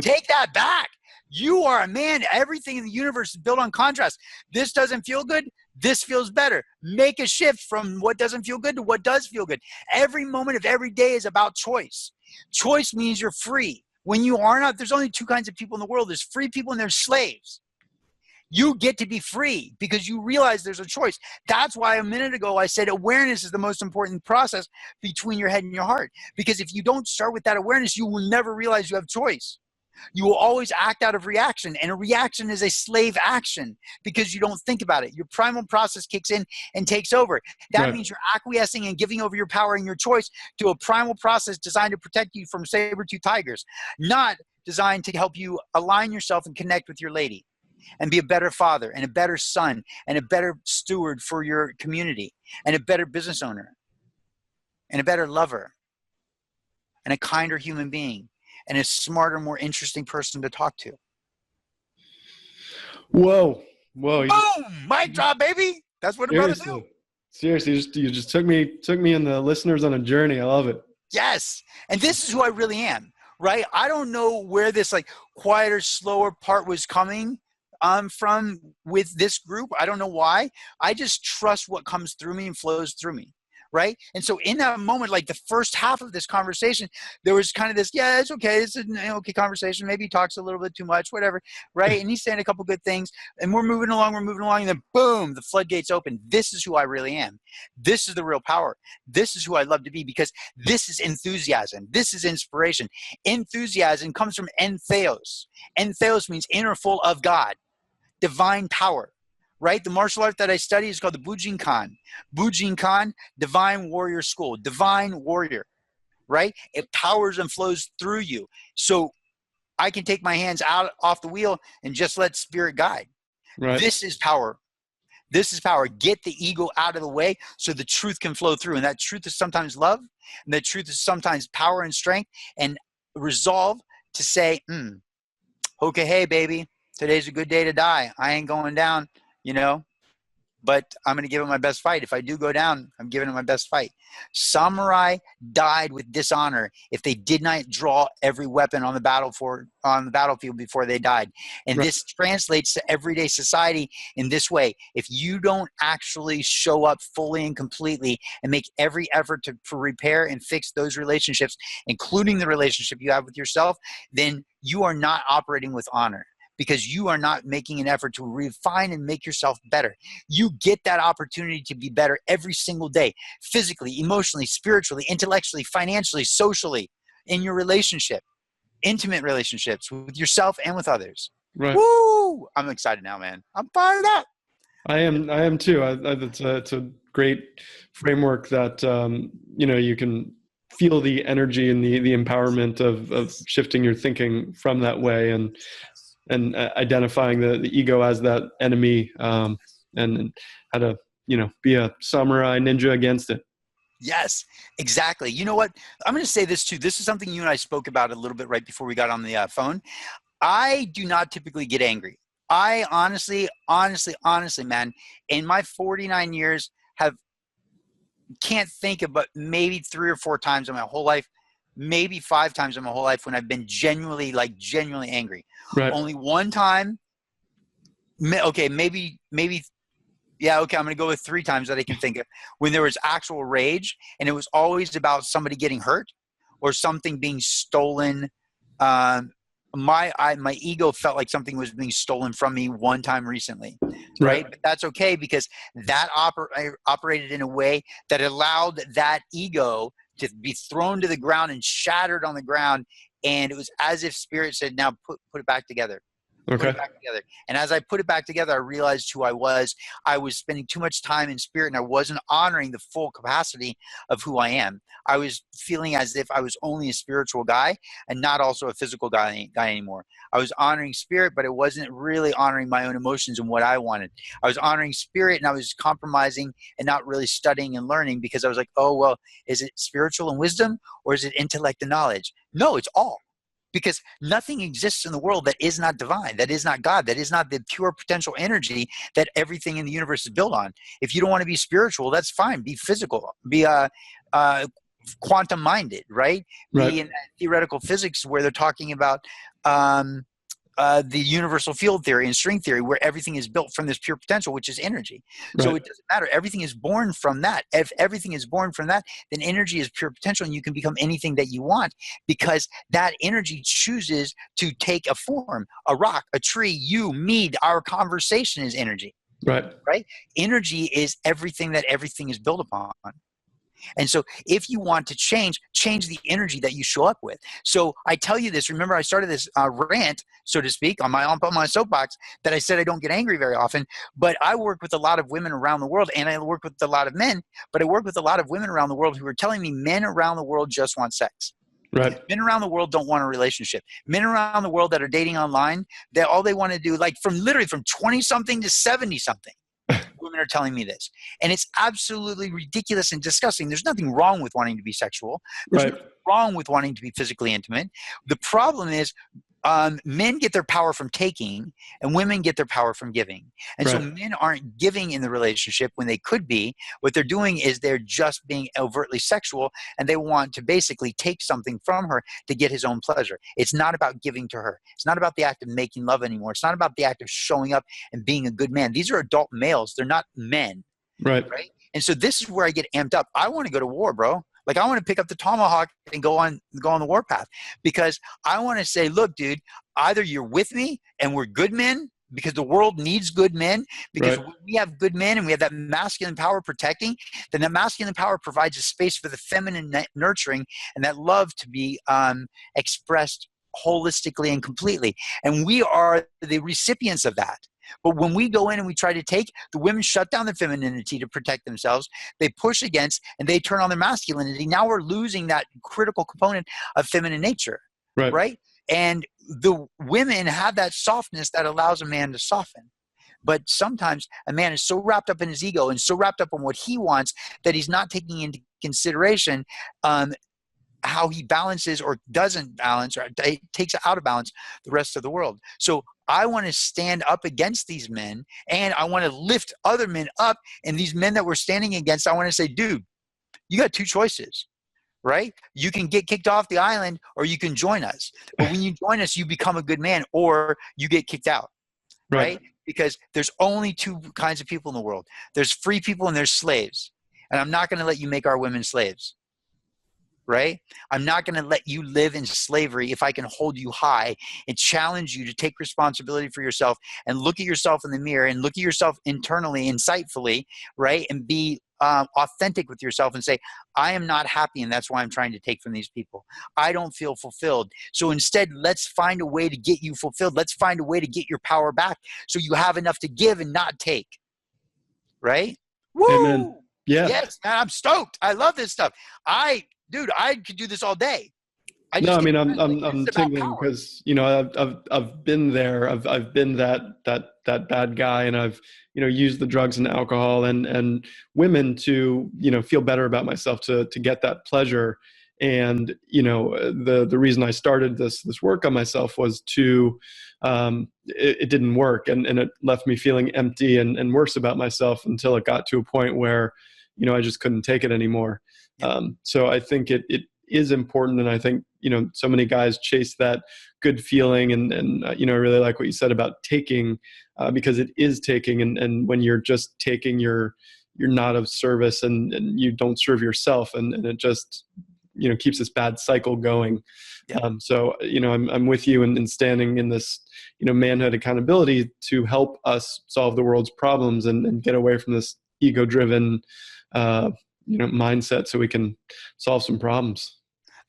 Take that back. You are a man. Everything in the universe is built on contrast. This doesn't feel good. This feels better. Make a shift from what doesn't feel good to what does feel good. Every moment of every day is about choice. Choice means you're free. When you are not, there's only two kinds of people in the world. There's free people and there's slaves. You get to be free because you realize there's a choice. That's why a minute ago I said awareness is the most important process between your head and your heart. Because if you don't start with that awareness, you will never realize you have choice. You will always act out of reaction, and a reaction is a slave action because you don't think about it. Your primal process kicks in and takes over. That means you're acquiescing and giving over your power and your choice to a primal process designed to protect you from saber-toothed tigers, not designed to help you align yourself and connect with your lady and be a better father and a better son and a better steward for your community and a better business owner and a better lover and a kinder human being and a smarter, more interesting person to talk to. Whoa. Boom! Mic drop, baby. That's what a brother do. Seriously, you just took me and the listeners on a journey. I love it. Yes. And this is who I really am, right? I don't know where this like quieter, slower part was coming from with this group. I don't know why. I just trust what comes through me and flows through me. Right. And so in that moment, like the first half of this conversation, there was kind of this, yeah, it's okay. It's an okay conversation. Maybe he talks a little bit too much, whatever. Right. And he's saying a couple good things and we're moving along. And then boom, the floodgates open. This is who I really am. This is the real power. This is who I love to be because this is enthusiasm. This is inspiration. Enthusiasm comes from entheos. Entheos means inner full of God, divine power. Right? The martial art that I study is called the Bujinkan. Bujinkan, divine warrior school, divine warrior, right? It powers and flows through you. So I can take my hands out off the wheel and just let spirit guide. Right. This is power. This is power. Get the ego out of the way so the truth can flow through. And that truth is sometimes love. And that truth is sometimes power and strength and resolve to say, okay, hey, baby, today's a good day to die. I ain't going down. But I'm going to give it my best fight. If I do go down, I'm giving it my best fight. Samurai died with dishonor if they did not draw every weapon on the battlefield before they died. And this translates to everyday society in this way. If you don't actually show up fully and completely and make every effort to repair and fix those relationships, including the relationship you have with yourself, then you are not operating with honor. Because you are not making an effort to refine and make yourself better. You get that opportunity to be better every single day, physically, emotionally, spiritually, intellectually, financially, socially, in your relationship, intimate relationships with yourself and with others. Right. Woo! I'm excited now, man. I'm fired up. I am too. It's a great framework that, you can feel the energy and the empowerment of shifting your thinking from that way and identifying the ego as that enemy, and how to, be a samurai ninja against it. Yes, exactly. You know what? I'm going to say this too. This is something you and I spoke about a little bit right before we got on the phone. I do not typically get angry. I honestly, man, in my 49 years can't think of but maybe 3 or 4 times in my whole life, maybe 5 times in my whole life when I've been genuinely angry. Right. Only one time. Okay, maybe. Yeah, okay, I'm going to go with 3 times that I can think of when there was actual rage, and it was always about somebody getting hurt or something being stolen. Um, my ego felt like something was being stolen from me one time recently, right? But that's okay, because that operated in a way that allowed that ego to be thrown to the ground and shattered on the ground. And it was as if spirit said, now put it back together. Put Okay. it back together. And as I put it back together, I realized who I was. I was spending too much time in spirit, and I wasn't honoring the full capacity of who I am. I was feeling as if I was only a spiritual guy and not also a physical guy anymore. I was honoring spirit, but it wasn't really honoring my own emotions and what I wanted. I was honoring spirit, and I was compromising and not really studying and learning, because I was like, oh, well, is it spiritual and wisdom, or is it intellect and knowledge? No, it's all. Because nothing exists in the world that is not divine, that is not God, that is not the pure potential energy that everything in the universe is built on. If you don't want to be spiritual, that's fine. Be physical. Be quantum minded, right? Right. Be in theoretical physics where they're talking about the universal field theory and string theory, where everything is built from this pure potential, which is energy. So it doesn't matter. Everything is born from that. If everything is born from that, then energy is pure potential, and you can become anything that you want, because that energy chooses to take a form, a rock, a tree, you, me. Our conversation is energy, Right. right? Energy is everything that everything is built upon. And so if you want to change the energy that you show up with. So I tell you this, remember I started this rant, so to speak, on my soapbox, that I said I don't get angry very often, but I work with a lot of women around the world, and I work with a lot of men, but I work with a lot of women around the world who are telling me men around the world just want sex. Right. Men around the world don't want a relationship. Men around the world that are dating online, all they want to do, like from 20 something to 70 something. Women are telling me this, and it's absolutely ridiculous and disgusting. There's nothing wrong with wanting to be sexual. There's Right. nothing wrong with wanting to be physically intimate. The problem is men get their power from taking, and women get their power from giving. And so Right. men aren't giving in the relationship when they could be. What they're doing is they're just being overtly sexual, and they want to basically take something from her to get his own pleasure. It's not about giving to her. It's not about the act of making love anymore. It's not about the act of showing up and being a good man. These are adult males. They're not men. Right. Right? And so this is where I get amped up. I want to go to war, bro. Like, I want to pick up the tomahawk and go on the warpath, because I want to say, look, dude, either you're with me and we're good men, because the world needs good men, because Right. when we have good men and we have that masculine power protecting, then that masculine power provides a space for the feminine nurturing and that love to be expressed holistically and completely. And we are the recipients of that. But when we go in and we try to take, the women shut down their femininity to protect themselves. They push against and they turn on their masculinity. Now we're losing that critical component of feminine nature, Right. right? And the women have that softness that allows a man to soften. But sometimes a man is so wrapped up in his ego and so wrapped up in what he wants that he's not taking into consideration how he balances or doesn't balance, or takes out of balance the rest of the world. So I want to stand up against these men, and I want to lift other men up. And these men that we're standing against, I want to say, dude, you got two choices, right? You can get kicked off the island, or you can join us. But when you join us, you become a good man, or you get kicked out, Right. right? Because there's only two kinds of people in the world. There's free people and there's slaves. And I'm not going to let you make our women slaves. Right? I'm not going to let you live in slavery if I can hold you high and challenge you to take responsibility for yourself and look at yourself in the mirror and look at yourself internally, insightfully, right? And be authentic with yourself and say, I am not happy, and that's why I'm trying to take from these people. I don't feel fulfilled. So instead, let's find a way to get you fulfilled. Let's find a way to get your power back so you have enough to give and not take. Right? Amen. Woo! Yeah. Yes, man, I'm stoked. I love this stuff. Dude, I could do this all day. No, I mean, Like, this I'm is about tingling power. because, I've been there. I've been that bad guy, and I've, used the drugs and alcohol and women to, feel better about myself, to get that pleasure. And, the reason I started this work on myself was to, it didn't work, and it left me feeling empty and worse about myself until it got to a point where, I just couldn't take it anymore. So I think it is important. And I think, so many guys chase that good feeling. And I really like what you said about taking, because it is taking. And when you're just taking, you're not of service, and you don't serve yourself. And it just keeps this bad cycle going. Yeah. So, I'm with you in standing in this, manhood accountability to help us solve the world's problems and get away from this ego-driven, mindset so we can solve some problems.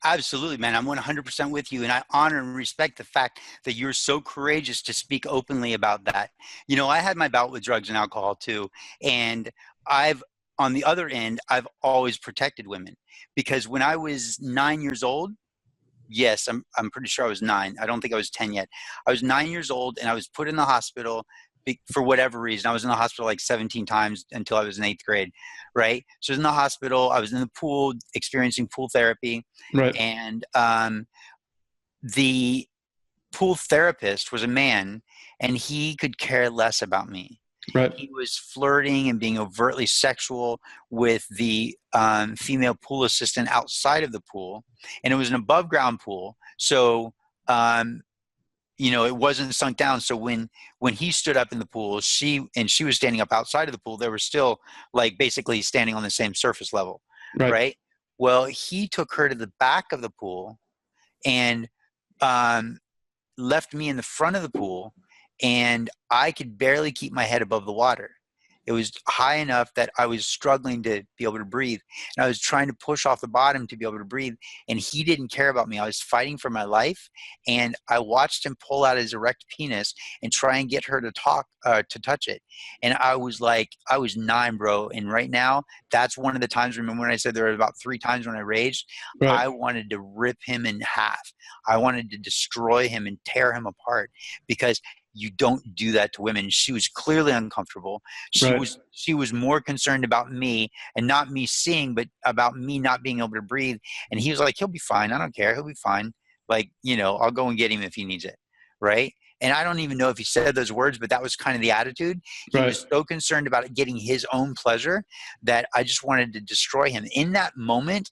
Absolutely, man. I'm 100% with you. And I honor and respect the fact that you're so courageous to speak openly about that. I had my bout with drugs and alcohol too. And on the other end, I've always protected women because when I was 9 years old, yes, I'm pretty sure I was 9. I don't think I was 10 yet. I was 9 years old and I was put in the hospital for whatever reason. I was in the hospital like 17 times until I was in 8th grade, right? So I was in the hospital. I was in the pool experiencing pool therapy. Right. And the pool therapist was a man and he could care less about me. Right. He was flirting and being overtly sexual with the female pool assistant outside of the pool. And it was an above ground pool. So, it wasn't sunk down. So when he stood up in the pool, she was standing up outside of the pool, they were still like basically standing on the same surface level. Right. Right. Well, he took her to the back of the pool and left me in the front of the pool, and I could barely keep my head above the water. It was high enough that I was struggling to be able to breathe. And I was trying to push off the bottom to be able to breathe. And he didn't care about me. I was fighting for my life. And I watched him pull out his erect penis and try and get her to touch it. And I was 9, bro. And right now, that's one of the times, remember when I said there were about 3 times when I raged? Right. I wanted to rip him in half. I wanted to destroy him and tear him apart because you don't do that to women. She was clearly uncomfortable. She was more concerned about me and not me seeing, but about me not being able to breathe. And he was like, he'll be fine. I don't care. He'll be fine. I'll go and get him if he needs it. Right. And I don't even know if he said those words, but that was kind of the attitude. He was so concerned about getting his own pleasure that I just wanted to destroy him. In that moment,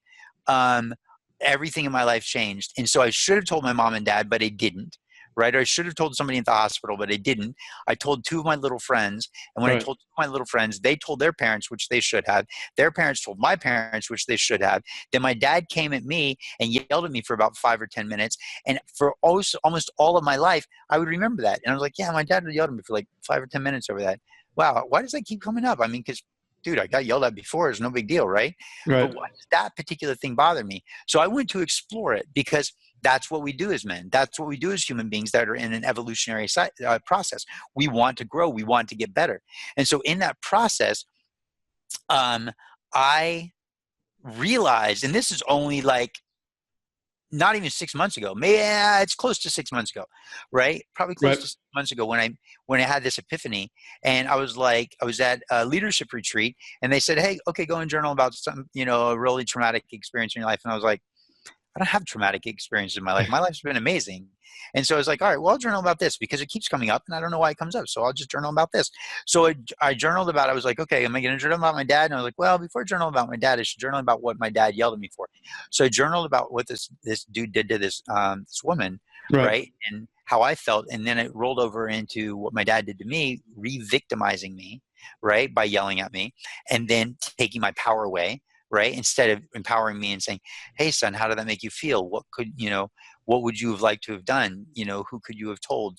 everything in my life changed. And so I should have told my mom and dad, but I didn't. Right? Or I should have told somebody at the hospital, but I didn't. I told 2 of my little friends. And when I told 2 of my little friends, they told their parents, which they should have. Their parents told my parents, which they should have. Then my dad came at me and yelled at me for about 5 or 10 minutes. And for almost all of my life, I would remember that. And I was like, yeah, my dad yelled at me for like 5 or 10 minutes over that. Wow. Why does that keep coming up? I mean, because dude, I got yelled at before. It's no big deal, right? But why does that particular thing bother me? So I went to explore it because that's what we do as men. That's what we do as human beings that are in an evolutionary process. We want to grow. We want to get better. And so in that process, I realized, and this is only like not even 6 months ago. Maybe it's close to 6 months ago, right? Probably close to 6 months ago when I had this epiphany. And I was at a leadership retreat, and they said, "Hey, okay, go and journal about some, a really traumatic experience in your life." And I was like, I don't have traumatic experiences in my life. My life's been amazing. And so I was like, all right, well, I'll journal about this because it keeps coming up and I don't know why it comes up. So I'll just journal about this. So I journaled about it. I was like, okay, am I going to journal about my dad? And I was like, well, before I journal about my dad, I should journal about what my dad yelled at me for. So I journaled about what this dude did to this woman, right? And how I felt. And then it rolled over into what my dad did to me, re-victimizing me, right? By yelling at me and then taking my power away. Right? Instead of empowering me and saying, "Hey son, how did that make you feel? What would you have liked to have done? Who could you have told?"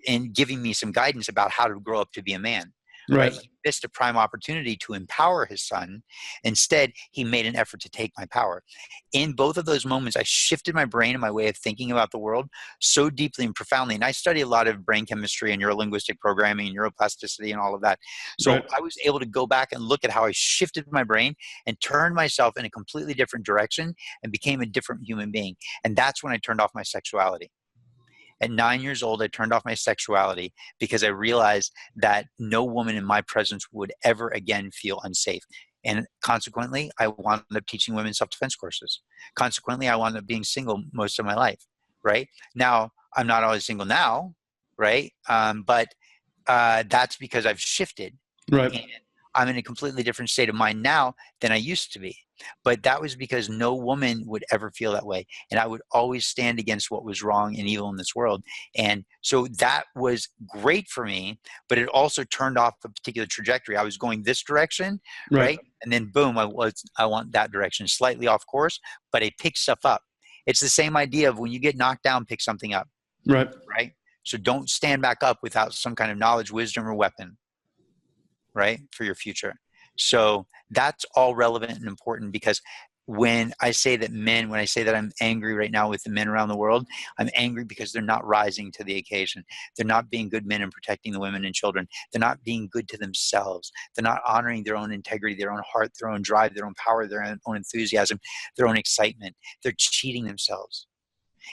And giving me some guidance about how to grow up to be a man. Right? He missed a prime opportunity to empower his son. Instead, he made an effort to take my power. In both of those moments, I shifted my brain and my way of thinking about the world so deeply and profoundly. And I study a lot of brain chemistry and neurolinguistic programming and neuroplasticity and all of that. So I was able to go back and look at how I shifted my brain and turned myself in a completely different direction and became a different human being. And that's when I turned off my sexuality. At 9 years old, I turned off my sexuality because I realized that no woman in my presence would ever again feel unsafe. And consequently, I wound up teaching women self-defense courses. Consequently, I wound up being single most of my life, right? Now, I'm not always single now, right? But that's because I've shifted. Right. And I'm in a completely different state of mind now than I used to be. But that was because no woman would ever feel that way. And I would always stand against what was wrong and evil in this world. And so that was great for me, but it also turned off a particular trajectory. I was going this direction, Right. right? And then boom, I want that direction, slightly off course, but I picked stuff up. It's the same idea of when you get knocked down, pick something up, Right. right? So don't stand back up without some kind of knowledge, wisdom, or weapon, right, for your future. So that's all relevant and important, because when I say that I'm angry right now with the men around the world, I'm angry because they're not rising to the occasion. They're not being good men and protecting the women and children. They're not being good to themselves. They're not honoring their own integrity, their own heart, their own drive, their own power, their own enthusiasm, their own excitement. They're cheating themselves.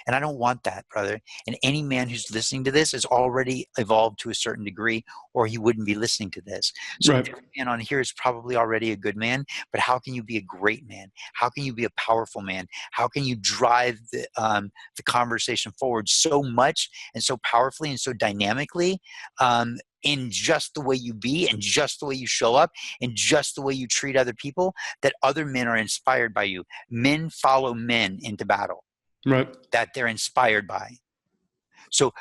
And I don't want that, brother. And any man who's listening to this is already evolved to a certain degree, or he wouldn't be listening to this. So Right. every man on here is probably already a good man, but how can you be a great man? How can you be a powerful man? How can you drive the conversation forward so much and so powerfully and so dynamically, in just the way you be and just the way you show up and just the way you treat other people, that other men are inspired by you? Men follow men into battle Right. that they're inspired by. So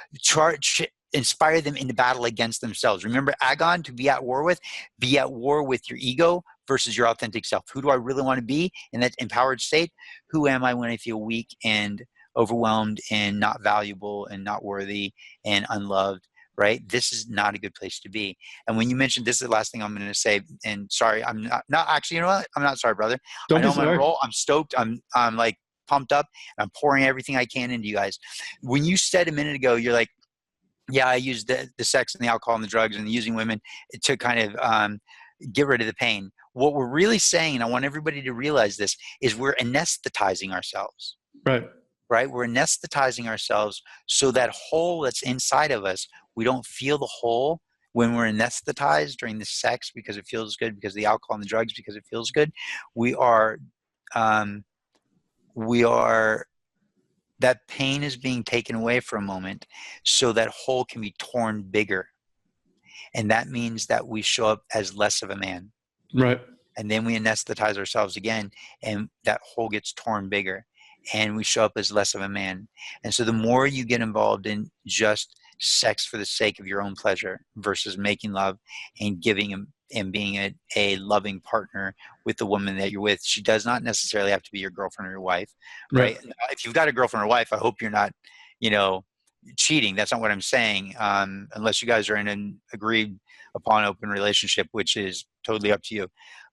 inspire them into battle against themselves. Remember Agon, to be at war with your ego versus your authentic self. Who do I really want to be in that empowered state? Who am I when I feel weak and overwhelmed and not valuable and not worthy and unloved? Right? This is not a good place to be. And when you mentioned, this is the last thing I'm going to say, and sorry, I'm not actually, you know what? I'm not sorry, brother. I Don't know be I'm on a sorry. roll. I'm stoked. I'm like pumped up. I'm pouring everything I can into you guys. When you said a minute ago, you're like, yeah, I use the sex and the alcohol and the drugs and using women to kind of get rid of the pain. What we're really saying, and I want everybody to realize this, is we're anesthetizing ourselves. Right. Right? We're anesthetizing ourselves so that hole that's inside of us, we don't feel the hole when we're anesthetized during the sex because it feels good, because of the alcohol and the drugs because it feels good. We are, that pain is being taken away for a moment so that hole can be torn bigger. And that means that we show up as less of a man. Right. And then we anesthetize ourselves again, and that hole gets torn bigger, and we show up as less of a man. And so the more you get involved in just sex for the sake of your own pleasure versus making love and giving and being a loving partner with the woman that you're with, she does not necessarily have to be your girlfriend or your wife, right? Right. If you've got a girlfriend or wife, I hope you're not, cheating. That's not what I'm saying. Unless you guys are in an agreed upon open relationship, which is totally up to you.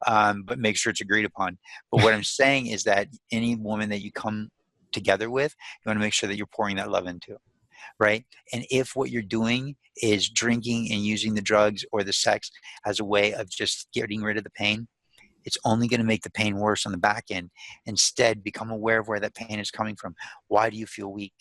But make sure it's agreed upon. But what I'm saying is that any woman that you come together with, you want to make sure that you're pouring that love into, right? And if what you're doing is drinking and using the drugs or the sex as a way of just getting rid of the pain, it's only going to make the pain worse on the back end. Instead, become aware of where that pain is coming from. Why do you feel weak?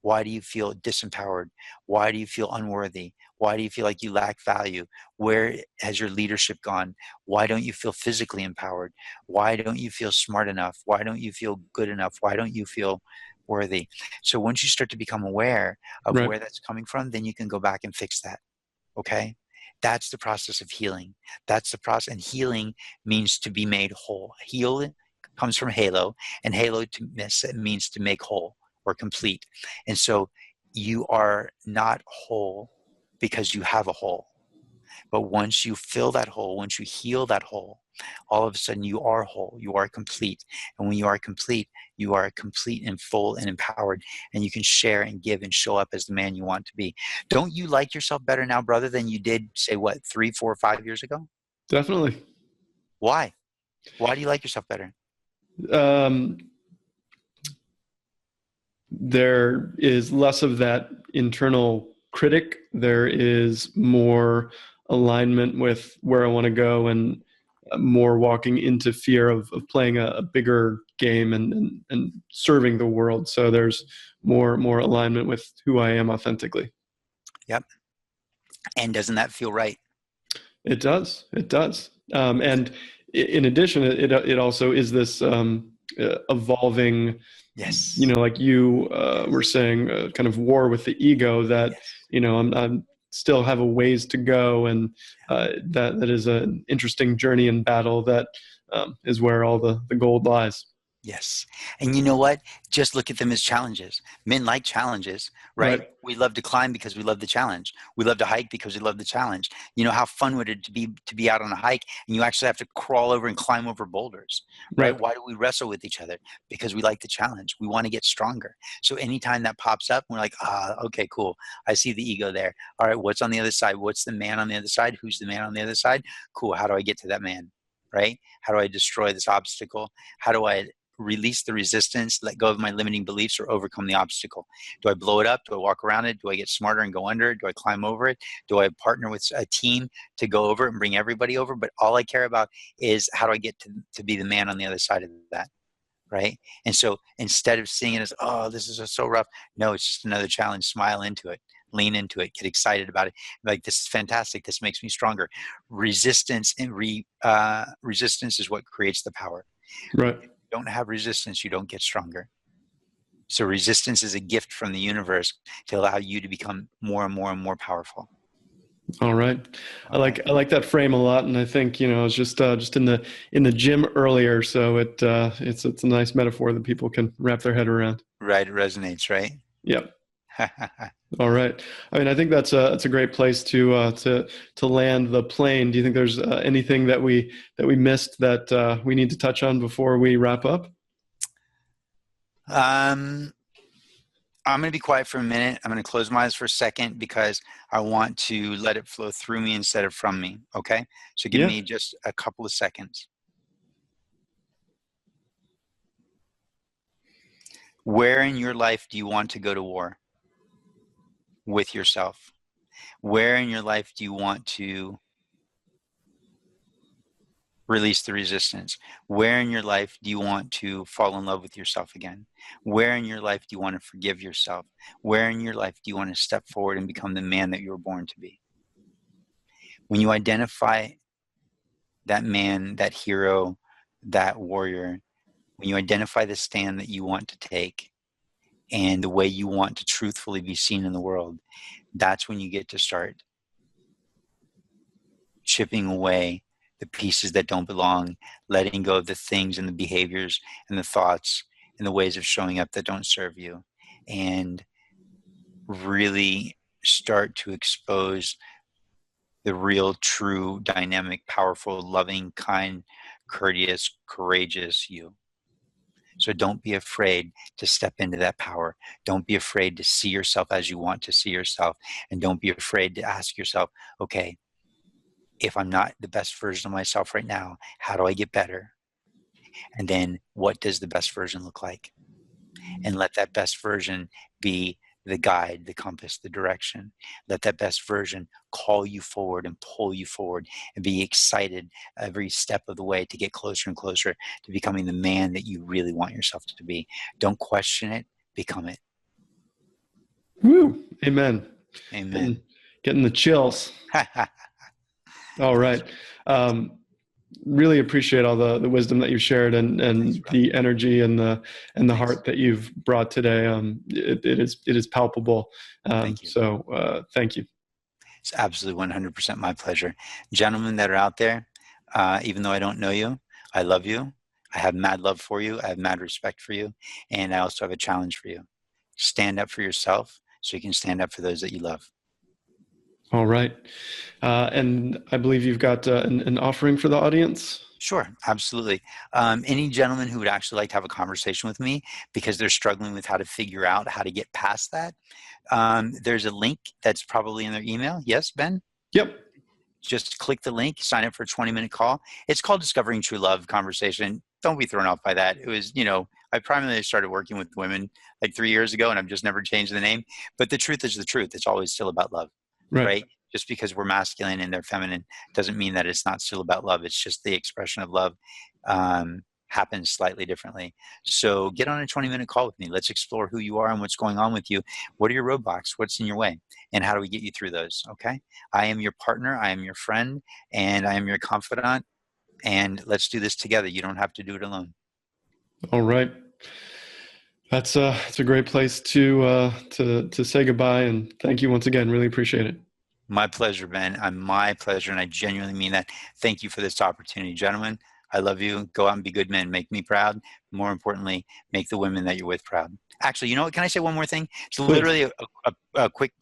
Why do you feel disempowered? Why do you feel unworthy? Why do you feel like you lack value? Where has your leadership gone? Why don't you feel physically empowered? Why don't you feel smart enough? Why don't you feel good enough? Why don't you feel worthy? So once you start to become aware of Right. where that's coming from, then you can go back and fix that. Okay? That's the process of healing. That's the process. And healing means to be made whole. Heal comes from halo, and halo means to make whole or complete. And so you are not whole because you have a hole. But once you fill that hole, once you heal that hole, all of a sudden you are whole, you are complete. And when you are complete and full and empowered, and you can share and give and show up as the man you want to be. Don't you like yourself better now, brother, than you did, say, what, 3, 4, 5 years ago? Definitely. Why? Why do you like yourself better? Um, there is less of that internal critic. There is more alignment with where I want to go, and more walking into fear of playing a bigger game and serving the world. So there's more alignment with who I am authentically. Yep. And doesn't that feel right? It does. It does. And in addition, it also is this evolving, Yes. like you were saying, kind of war with the ego that, Yes. I'm still have a ways to go, and that is an interesting journey and battle that is where all the gold lies. Yes. And you know what? Just look at them as challenges. Men like challenges, right? Right. We love to climb because we love the challenge. We love to hike because we love the challenge. You know, how fun would it to be out on a hike and you actually have to crawl over and climb over boulders, right? Right. Why do we wrestle with each other? Because we like the challenge. We want to get stronger. So anytime that pops up, we're like, okay, cool. I see the ego there. All right, what's on the other side? What's the man on the other side? Who's the man on the other side? Cool. How do I get to that man? Right? How do I destroy this obstacle? How do I release the resistance, let go of my limiting beliefs, or overcome the obstacle? Do I blow it up? Do I walk around it? Do I get smarter and go under it? Do I climb over it? Do I partner with a team to go over it and bring everybody over? But all I care about is how do I get to be the man on the other side of that, right? And so instead of seeing it as, oh, this is so rough, no, it's just another challenge. Smile into it. Lean into it. Get excited about it. Like, this is fantastic. This makes me stronger. Resistance and resistance is what creates the power. Right. Don't have resistance, you don't get stronger. So resistance is a gift from the universe to allow you to become more and more and more powerful. All right. All right. I like that frame a lot, and I think, I was just in the gym earlier, so it's a nice metaphor that people can wrap their head around. Right, it resonates, right? Yep. All right. I mean, I think that's a great place to land the plane. Do you think there's anything that we missed that we need to touch on before we wrap up? I'm going to be quiet for a minute. I'm going to close my eyes for a second because I want to let it flow through me instead of from me. Okay? So give me just a couple of seconds. Where in your life do you want to go to war with yourself? Where in your life do you want to release the resistance? Where in your life do you want to fall in love with yourself again? Where in your life do you want to forgive yourself? Where in your life do you want to step forward and become the man that you were born to be? When you identify that man, that hero, that warrior, when you identify the stand that you want to take and the way you want to truthfully be seen in the world, that's when you get to start chipping away the pieces that don't belong, letting go of the things and the behaviors and the thoughts and the ways of showing up that don't serve you, and really start to expose the real, true, dynamic, powerful, loving, kind, courteous, courageous you. So don't be afraid to step into that power. Don't be afraid to see yourself as you want to see yourself. And don't be afraid to ask yourself, okay, if I'm not the best version of myself right now, how do I get better? And then what does the best version look like? And let that best version be the guide, the compass, the direction. Let that best version call you forward and pull you forward and be excited every step of the way to get closer and closer to becoming the man that you really want yourself to be. Don't question it, become it. Woo. Amen. Amen. Getting the chills. All right. Really appreciate all the wisdom that you've shared and the energy and the heart that you've brought today. It is palpable. Thank you. So thank you. It's absolutely 100% my pleasure. Gentlemen that are out there, even though I don't know you, I love you. I have mad love for you. I have mad respect for you. And I also have a challenge for you. Stand up for yourself so you can stand up for those that you love. All right. And I believe you've got an offering for the audience. Sure, absolutely. Any gentleman who would actually like to have a conversation with me because they're struggling with how to figure out how to get past that, there's a link that's probably in their email. Yes, Ben? Yep. Just click the link, sign up for a 20-minute call. It's called Discovering True Love Conversation. Don't be thrown off by that. It was, I primarily started working with women like 3 years ago, and I've just never changed the name. But the truth is the truth. It's always still about love, right? Just because we're masculine and they're feminine doesn't mean that it's not still about love. It's just the expression of love happens slightly differently. So get on a 20-minute call with me. Let's explore who you are and what's going on with you. What are your roadblocks? What's in your way? And how do we get you through those? Okay. I am your partner. I am your friend, and I am your confidant. And let's do this together. You don't have to do it alone. All right. It's a great place to say goodbye, and thank you once again. Really appreciate it. My pleasure, Ben. My pleasure, and I genuinely mean that. Thank you for this opportunity, gentlemen. I love you. Go out and be good men. Make me proud. More importantly, make the women that you're with proud. Actually, you know what? Can I say one more thing? It's Please. literally a quick,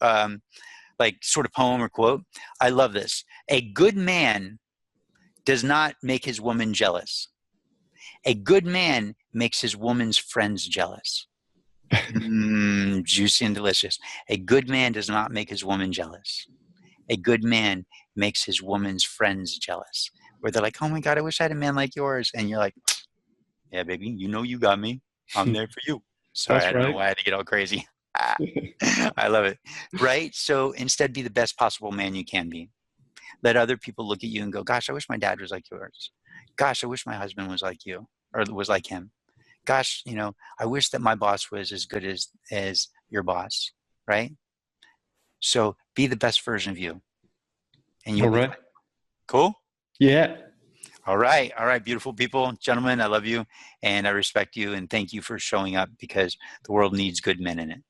like sort of poem or quote. I love this. A good man does not make his woman jealous. A good man makes his woman's friends jealous. Juicy and delicious. A good man does not make his woman jealous. A good man makes his woman's friends jealous. Where they're like, oh my God, I wish I had a man like yours. And you're like, yeah, baby, you know you got me. I'm there for you. Sorry, That's I don't know right. why I had to get all crazy. I love it. Right? So instead, be the best possible man you can be. Let other people look at you and go, gosh, I wish my dad was like yours. Gosh, I wish my husband was like you or was like him. Gosh, you know, I wish that my boss was as good as your boss. Right? So be the best version of you and All you'll be right. fine. Cool? Yeah. All right. All right, beautiful people. Gentlemen, I love you and I respect you and thank you for showing up because the world needs good men in it.